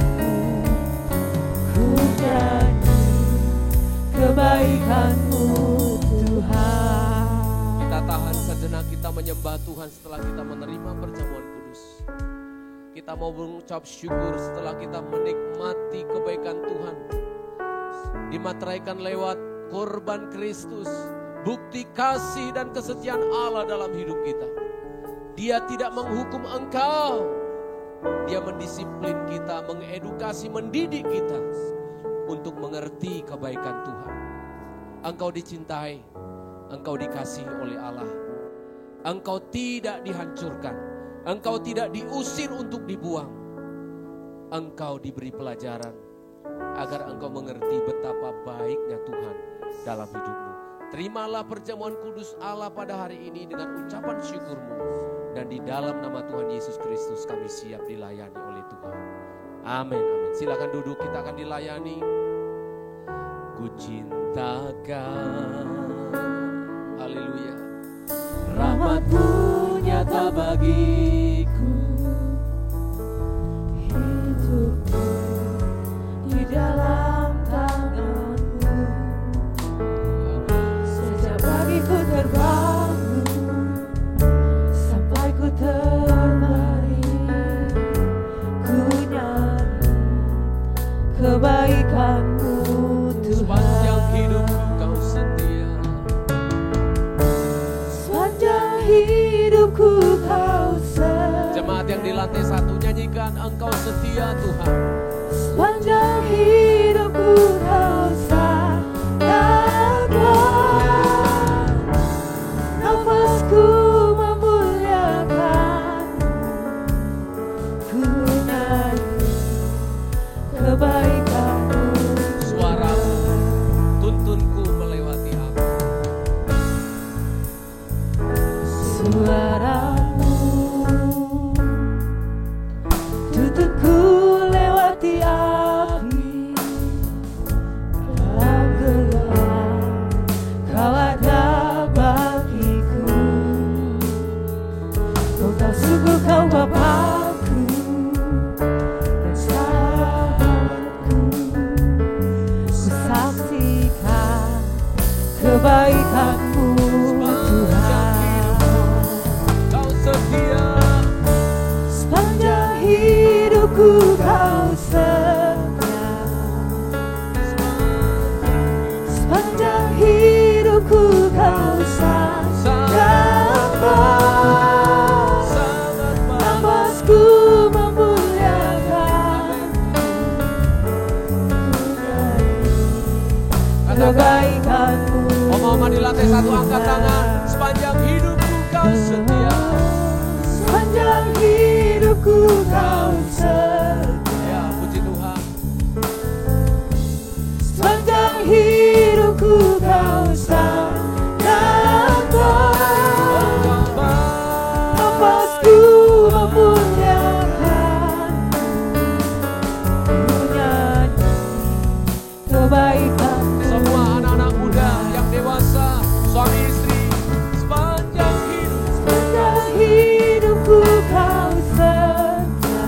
ku nyanyi kebaikan-Mu Tuhan. Kita tahan sejenak, kita menyembah Tuhan setelah kita menerima perjamuan kudus. Kita mau mengucap syukur setelah kita menikmati kebaikan Tuhan. Dimateraikan lewat korban Kristus, bukti kasih dan kesetiaan Allah dalam hidup kita. Dia tidak menghukum engkau, Dia mendisiplin kita, mengedukasi, mendidik kita untuk mengerti kebaikan Tuhan. Engkau dicintai, engkau dikasihi oleh Allah. Engkau tidak dihancurkan, engkau tidak diusir untuk dibuang. Engkau diberi pelajaran agar engkau mengerti betapa baiknya Tuhan dalam hidupmu. Terimalah perjamuan kudus Allah pada hari ini dengan ucapan syukurmu. Dan di dalam nama Tuhan Yesus Kristus kami siap dilayani oleh Tuhan. Amin, amin. Silakan duduk, kita akan dilayani. Ku cintakan, haleluya, rahmat-Mu nyata bagiku. Hidupku di dalam tangan-Mu. Sejak pagi ku terbangun sampai ku terbaring, ku nyanyi kebaikan-Mu Tuhan. Sepanjang hidupku Kau setia. Sepanjang hidupku Kau setia. Jemaat yang di lantai 1 nyanyikan, Engkau setia Tuhan. Sepanjang hidupku Kau sayang. Nafasku memuliakan, ku nyanyi kebaikan-Mu. Suaramu tuntunku melewati api. Suaramu tuntunku lewati api. Dalam gelap Kau ada bagiku. Kau tahu sungguh Kau Bapakku dan sahabatku. Ku saksikan kebaikan-Mu Tuhan. Kau setia. Sepanjang hidupku Kau setia. Sepanjang hidupku Kau sayang. Nafasku memuliakan, ku nyanyi kebaikan-Mu. Oma-oma di lantai 1 angkat tangan. Sepanjang hidupku Kau setia. Sepanjang hidupku Kau setia. Ya, puji Tuhan. Sepanjang hidupku Kau sayang. Nafasku memuliakan, ku nyanyi kebaikan-Mu. Semua anak-anak muda yang dewasa, suami istri, sepanjang hidup. Sepanjang hidupku Kau setia.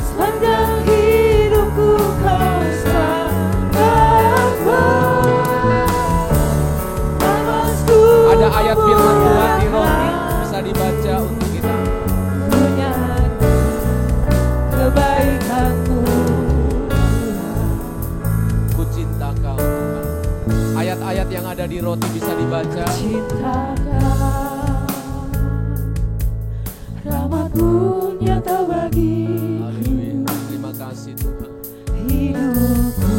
Sepanjang hidupku Kau sayang. Nafasku Ada ayat firman Tuhan di Roti, bisa dibaca untuk kita. ku nyanyi kebaikan-Mu. Ku cinta Kau Tuhan. Ayat-ayat yang ada di Roti bisa dibaca. Cintakan rahmat-Mu nyata bagiku. Haleluya. Terima kasih Tuhan. Hidupku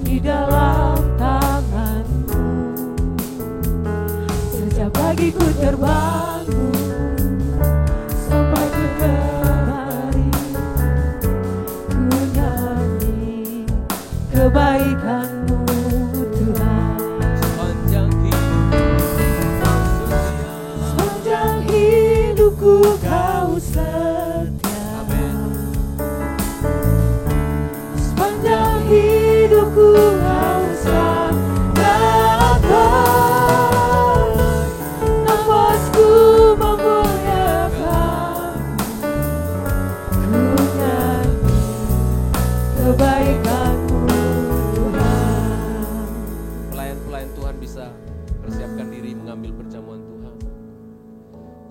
di dalam tangan-Mu. Sejak pagi ku terbangun sampai ku terbaring, ku nyanyi kebaikan-Mu Tuhan. Sepanjang hidup Kau setia. Sepanjang hidupku Kau setia. Amin. Sepanjang hidupku Kau sayang. Nafasku memuliakan, ku nyanyi kebaikan-Mu Tuhan. Pelayan-pelayan Tuhan bisa persiapkan diri mengambil perjamuan Tuhan.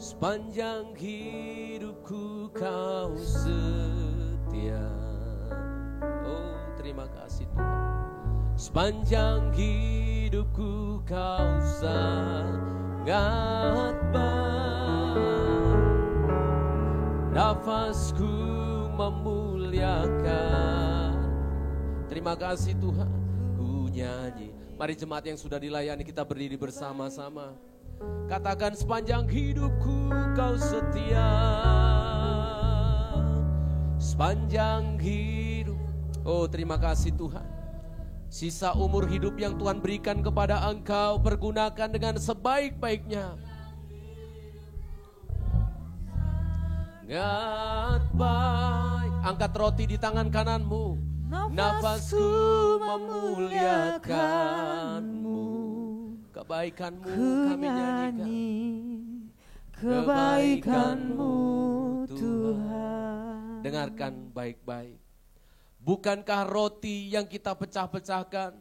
Sepanjang hidupku Kau setia. Oh, terima kasih Tuhan. Sepanjang hidupku Kau sangat baik. nafasku memuliakan. Terima kasih Tuhan, ku nyanyi. Mari jemaat yang sudah dilayani kita berdiri bersama-sama. Katakan, sepanjang hidupku Kau setia. Sepanjang hidup. Oh, terima kasih Tuhan. Sisa umur hidup yang Tuhan berikan kepada Engkau, pergunakan dengan sebaik-baiknya. Sangat baik. Angkat roti di tangan kananmu. Nafasku memuliakan-Mu. Kebaikan-Mu kami nyanyikan. Kebaikan-Mu Tuhan. Dengarkan baik-baik. Bukankah roti yang kita pecah-pecahkan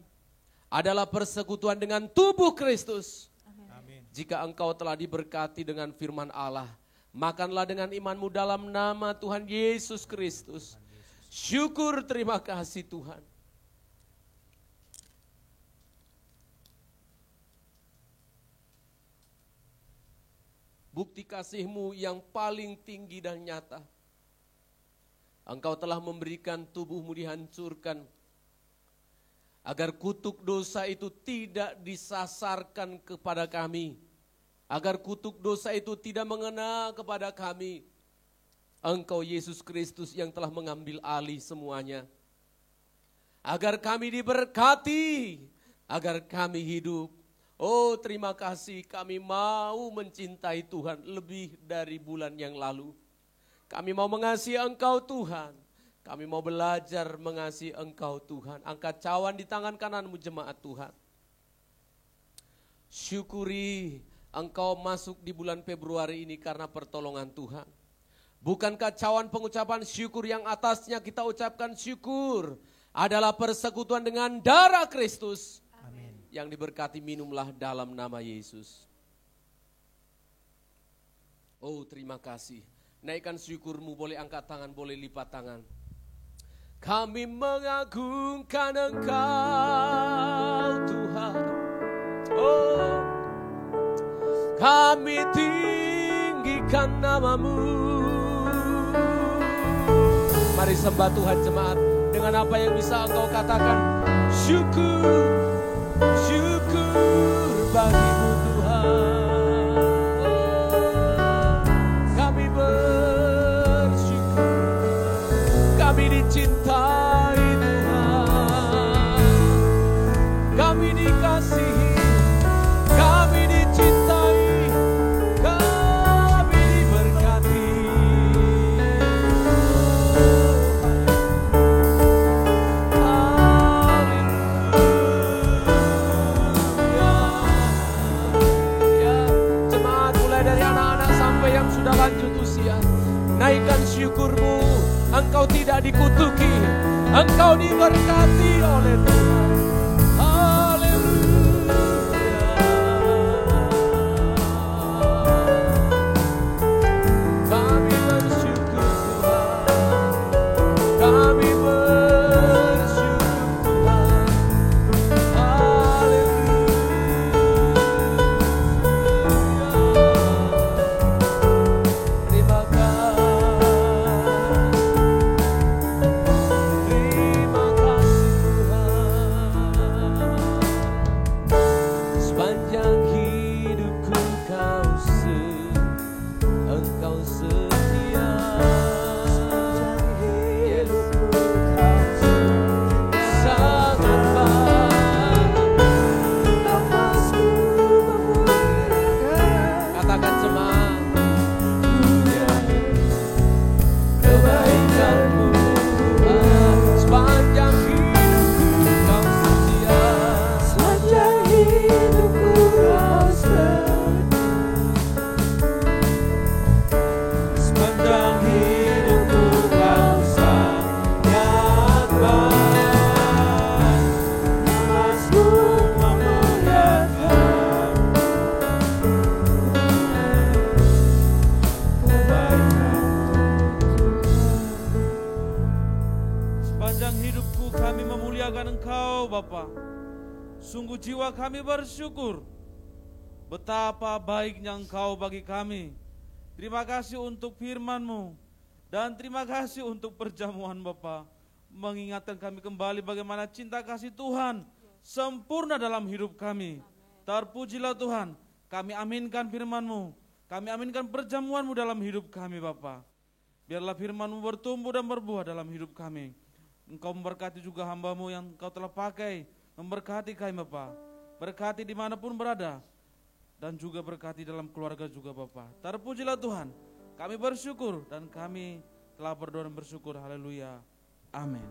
adalah persekutuan dengan tubuh Kristus? Amin. Jika engkau telah diberkati dengan firman Allah, makanlah dengan imanmu dalam nama Tuhan Yesus Kristus. Syukur, terima kasih Tuhan. Bukti kasih-Mu yang paling tinggi dan nyata. Engkau telah memberikan tubuh-Mu dihancurkan, agar kutuk dosa itu tidak disasarkan kepada kami, agar kutuk dosa itu tidak mengena kepada kami. Engkau Yesus Kristus yang telah mengambil alih semuanya, agar kami diberkati, agar kami hidup. Oh, terima kasih, kami mau mencintai Tuhan lebih dari bulan yang lalu. Kami mau mengasihi Engkau Tuhan. Kami mau belajar mengasihi Engkau Tuhan. Angkat cawan di tangan kananmu jemaat Tuhan. Syukuri Engkau masuk di bulan Februari ini karena pertolongan Tuhan. Bukankah cawan pengucapan syukur yang atasnya kita ucapkan syukur adalah persekutuan dengan darah Kristus. Amin. Yang diberkati, minumlah dalam nama Yesus. Oh, terima kasih. Naikkan syukurmu, boleh angkat tangan, boleh lipat tangan. Kami mengagungkan Engkau Tuhan. Oh, kami tinggikan nama-Mu. Mari sembah Tuhan jemaat. Dengan apa yang bisa engkau katakan. Syukur, syukur bagi-Mu Tuhan. Kami dicintai Tuhan, kami dikasihi, kami dicintai, kami diberkati. Haleluya. Ya, jemaat mulai dari anak-anak sampai yang sudah lanjut usia, naikkan syukurmu. Engkau tidak dikutuki, engkau diberkati oleh Tuhan. Haleluya. Kami bersyukur Tuhan, kami bersyukur Tuhan. Haleluya. Terima kasih. Bapa. Sungguh jiwa kami bersyukur betapa baiknya Engkau bagi kami. Terima kasih untuk firman-Mu Dan terima kasih untuk perjamuan Bapa, mengingatkan kami kembali bagaimana cinta kasih Tuhan sempurna dalam hidup kami. Terpujilah Tuhan, kami aminkan firman-Mu, kami aminkan perjamuan-Mu dalam hidup kami Bapa. Biarlah firman-Mu bertumbuh dan berbuah dalam hidup kami. Engkau memberkati juga hamba-Mu yang Engkau telah pakai, memberkati kami Bapa. Berkati dimanapun berada, dan juga berkati dalam keluarga juga Bapa. Terpujilah Tuhan, kami bersyukur dan kami telah berdoa dan bersyukur. Haleluya. Amin.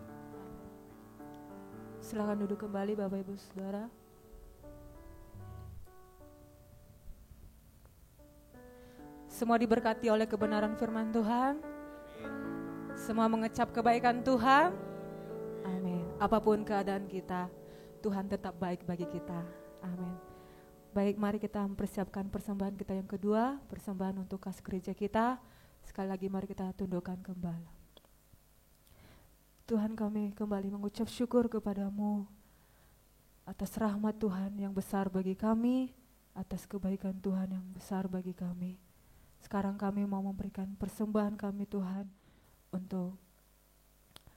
Silakan duduk kembali Bapak Ibu Saudara. Semua diberkati oleh kebenaran firman Tuhan. Semua mengecap kebaikan Tuhan. Amin. Apapun keadaan kita, Tuhan tetap baik bagi kita. Amin. Baik, mari kita mempersiapkan persembahan kita yang kedua, persembahan untuk kas gereja kita. Sekali lagi mari kita tundukkan kembali. Tuhan, kami kembali mengucap syukur kepadamu atas rahmat Tuhan yang besar bagi kami, atas kebaikan Tuhan yang besar bagi kami. Sekarang kami mau memberikan persembahan kami Tuhan untuk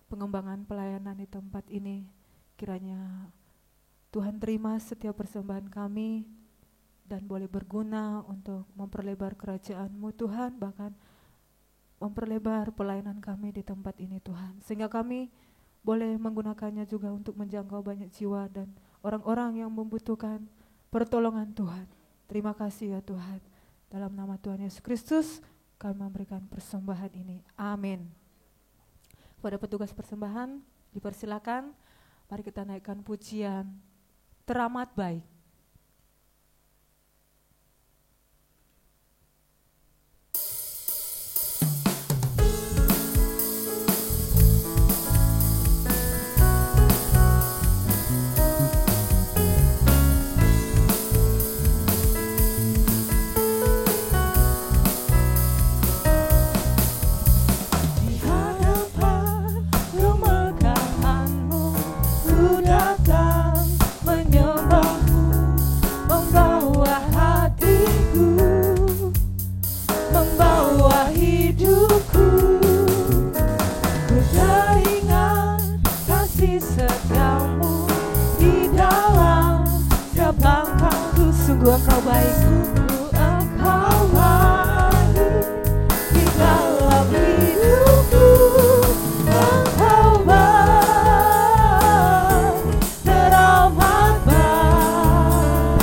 pengembangan pelayanan di tempat ini. Kiranya Tuhan terima setiap persembahan kami dan boleh berguna untuk memperlebar kerajaan-Mu Tuhan, bahkan memperlebar pelayanan kami di tempat ini Tuhan. Sehingga kami boleh menggunakannya juga untuk menjangkau banyak jiwa dan orang-orang yang membutuhkan pertolongan Tuhan. Terima kasih ya Tuhan. Dalam nama Tuhan Yesus Kristus kami memberikan persembahan ini. Amin. Kepada petugas persembahan dipersilakan, mari kita naikkan pujian Teramat Baik. Engkau baik, Engkau baik di dalam hidupku. Engkau baik, teramat baik.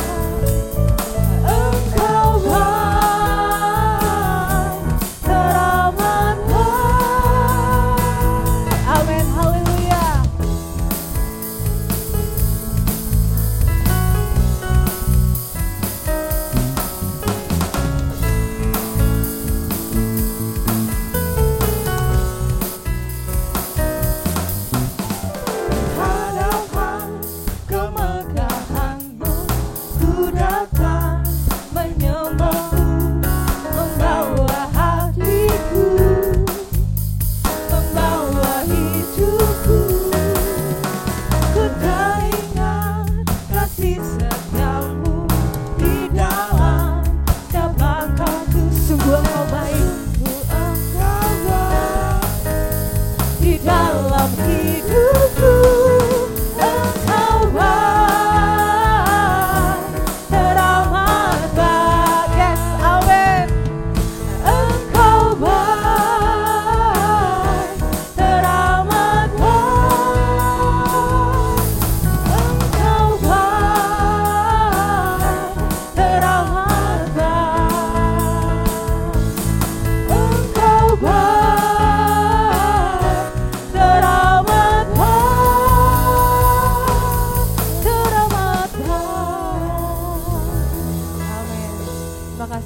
Engkau baik, teramat baik. Amin, haleluya.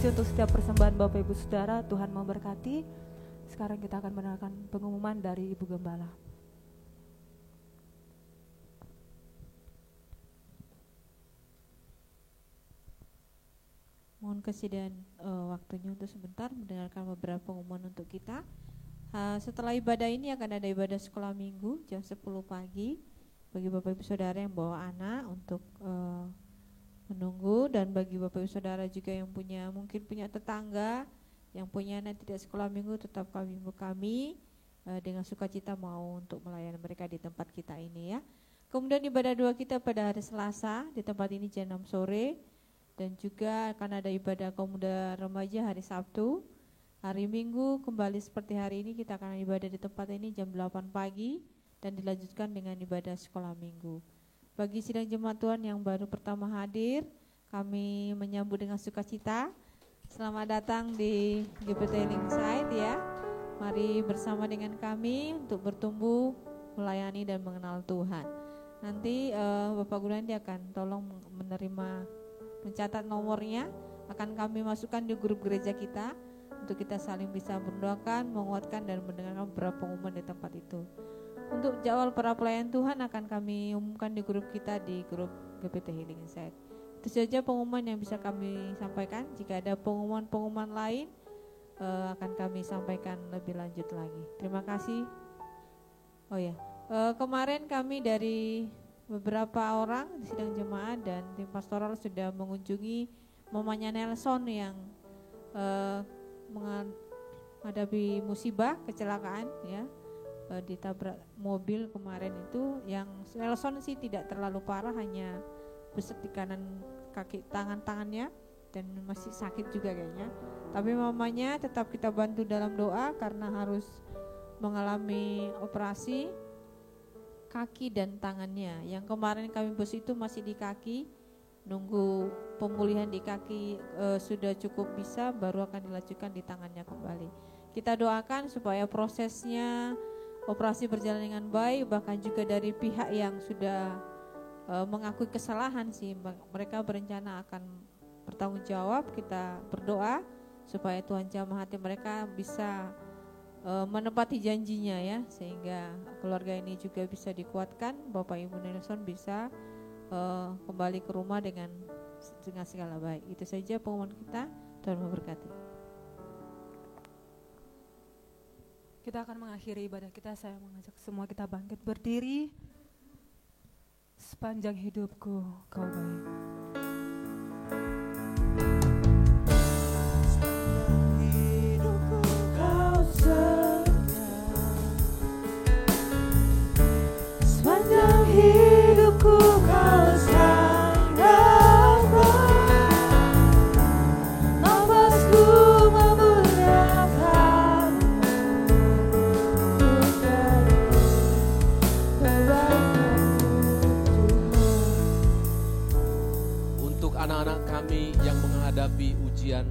Untuk setiap persembahan Bapak Ibu Saudara, Tuhan memberkati. Sekarang kita akan mendengarkan pengumuman dari Ibu Gembala. Mohon kesediaan waktunya untuk sebentar mendengarkan beberapa pengumuman untuk kita. Setelah ibadah ini akan ada ibadah sekolah minggu jam 10 pagi bagi Bapak Ibu Saudara yang bawa anak untuk menunggu, dan bagi Bapak Ibu Saudara juga yang mungkin punya tetangga Yang punya anak tidak sekolah minggu tetap kami dengan sukacita mau untuk melayani mereka di tempat kita ini ya. Kemudian ibadah doa kita pada hari Selasa di tempat ini jam 6 sore. Dan juga akan ada ibadah pemuda remaja hari Sabtu. Hari Minggu kembali seperti hari ini kita akan ibadah di tempat ini jam 8 pagi. Dan dilanjutkan dengan ibadah sekolah minggu. Bagi sidang jemaat Tuhan yang baru pertama hadir, kami menyambut dengan sukacita. Selamat datang di GPT Linkside ya. Mari bersama dengan kami untuk bertumbuh, melayani dan mengenal Tuhan. Nanti Bapak Gunandi akan tolong mencatat nomornya, akan kami masukkan di grup gereja kita untuk kita saling bisa mendoakan, menguatkan dan mendengarkan beberapa pengumuman di tempat itu. Untuk jadwal para pelayan Tuhan akan kami umumkan di grup kita di grup GPT Healing Insight. Itu saja pengumuman yang bisa kami sampaikan. Jika ada pengumuman lain akan kami sampaikan lebih lanjut lagi. Terima kasih. Oh ya, kemarin kami dari beberapa orang di sidang jemaat dan tim pastoral sudah mengunjungi mamanya Nelson yang menghadapi musibah kecelakaan ya. Ditabrak mobil kemarin itu, yang Nelson sih tidak terlalu parah, hanya besek di kanan kaki tangannya dan masih sakit juga kayaknya. Tapi mamanya tetap kita bantu dalam doa karena harus mengalami operasi kaki dan tangannya. Yang kemarin kami bos itu masih di kaki, nunggu pemulihan di kaki sudah cukup bisa, baru akan dilanjutkan di tangannya kembali. Kita doakan supaya prosesnya operasi berjalan dengan baik, bahkan juga dari pihak yang sudah mengakui kesalahan sih, mereka berencana akan bertanggung jawab. Kita berdoa supaya Tuhan jamah hati mereka bisa menepati janjinya ya, sehingga keluarga ini juga bisa dikuatkan, Bapak Ibu Nelson bisa kembali ke rumah dengan segala baik. Itu saja pengumuman kita. Tuhan memberkati. Kita akan mengakhiri ibadah kita. Saya mengajak semua kita bangkit berdiri. Sepanjang hidupku kau baik. Sepanjang hidupku kau setia. Sepanjang hidupku kau sayang. Nafasku memuliakan. Anak-anak kami yang menghadapi ujian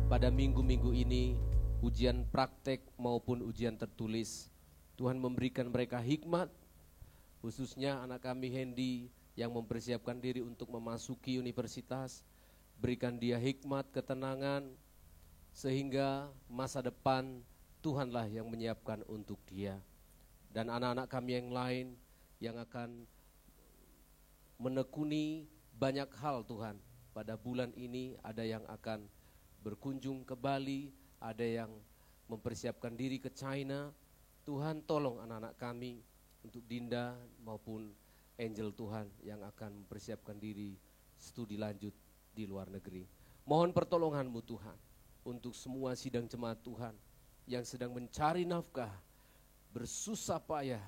pada minggu-minggu ini, ujian praktek maupun ujian tertulis, Tuhan memberikan mereka hikmat, khususnya anak kami Hendy yang mempersiapkan diri untuk memasuki universitas, berikan dia hikmat, ketenangan, sehingga masa depan Tuhanlah yang menyiapkan untuk dia. Dan anak-anak kami yang lain yang akan menekuni banyak hal Tuhan. Pada bulan ini ada yang akan berkunjung ke Bali, ada yang mempersiapkan diri ke China. Tuhan tolong anak-anak kami untuk Dinda maupun Angel Tuhan yang akan mempersiapkan diri studi lanjut di luar negeri. Mohon pertolongan-Mu Tuhan untuk semua sidang jemaat Tuhan yang sedang mencari nafkah, bersusah payah.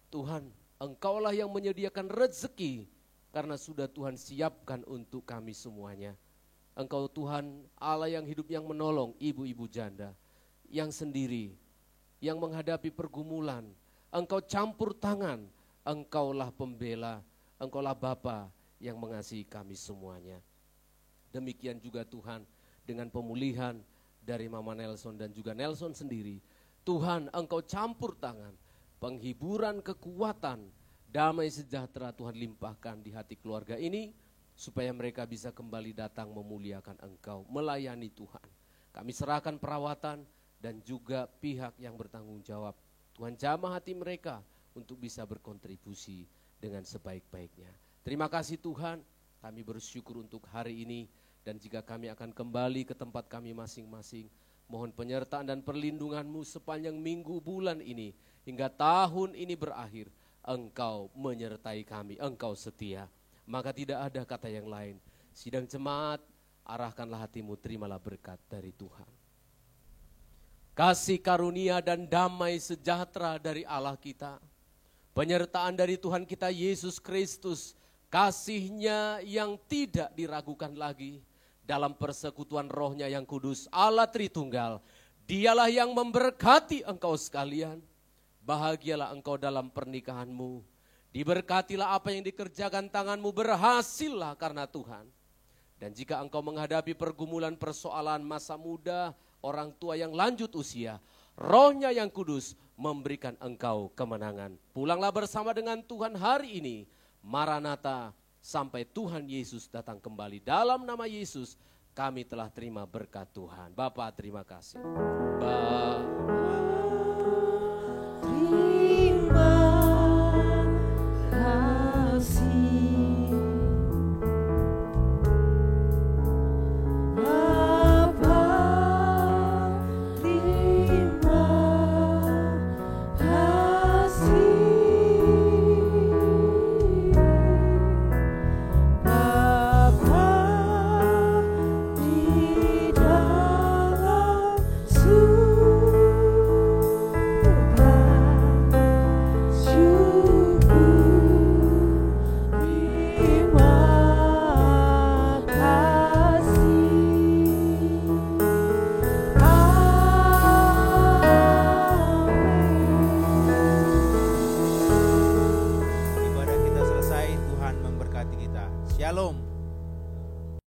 Tuhan, Engkaulah yang menyediakan rezeki, karena sudah Tuhan siapkan untuk kami semuanya. Engkau Tuhan Allah yang hidup, yang menolong ibu-ibu janda yang sendiri, yang menghadapi pergumulan. Engkau campur tangan, Engkaulah pembela, Engkaulah Bapa yang mengasihi kami semuanya. Demikian juga Tuhan dengan pemulihan dari Mama Nelson dan juga Nelson sendiri. Tuhan, Engkau campur tangan, penghiburan, kekuatan, damai sejahtera Tuhan limpahkan di hati keluarga ini, supaya mereka bisa kembali datang memuliakan Engkau, melayani Tuhan. Kami serahkan perawatan dan juga pihak yang bertanggung jawab. Tuhan jamah hati mereka untuk bisa berkontribusi dengan sebaik-baiknya. Terima kasih Tuhan, kami bersyukur untuk hari ini, dan jika kami akan kembali ke tempat kami masing-masing, mohon penyertaan dan perlindungan-Mu sepanjang minggu bulan ini, hingga tahun ini berakhir. Engkau menyertai kami, Engkau setia, maka tidak ada kata yang lain. Sidang jemaat, arahkanlah hatimu, terimalah berkat dari Tuhan. kasih karunia dan damai sejahtera dari Allah kita, penyertaan dari Tuhan kita Yesus Kristus, kasih-Nya yang tidak diragukan lagi, dalam persekutuan Roh-Nya yang kudus, Allah Tritunggal, Dialah yang memberkati engkau sekalian. Bahagialah engkau dalam pernikahanmu. Diberkatilah apa yang dikerjakan tanganmu, berhasillah karena Tuhan. Dan jika engkau menghadapi pergumulan persoalan masa muda, orang tua yang lanjut usia, Roh-Nya yang kudus memberikan engkau kemenangan. Pulanglah bersama dengan Tuhan hari ini. Maranatha, sampai Tuhan Yesus datang kembali. Dalam nama Yesus kami telah terima berkat Tuhan. Bapa terima kasih. Bapa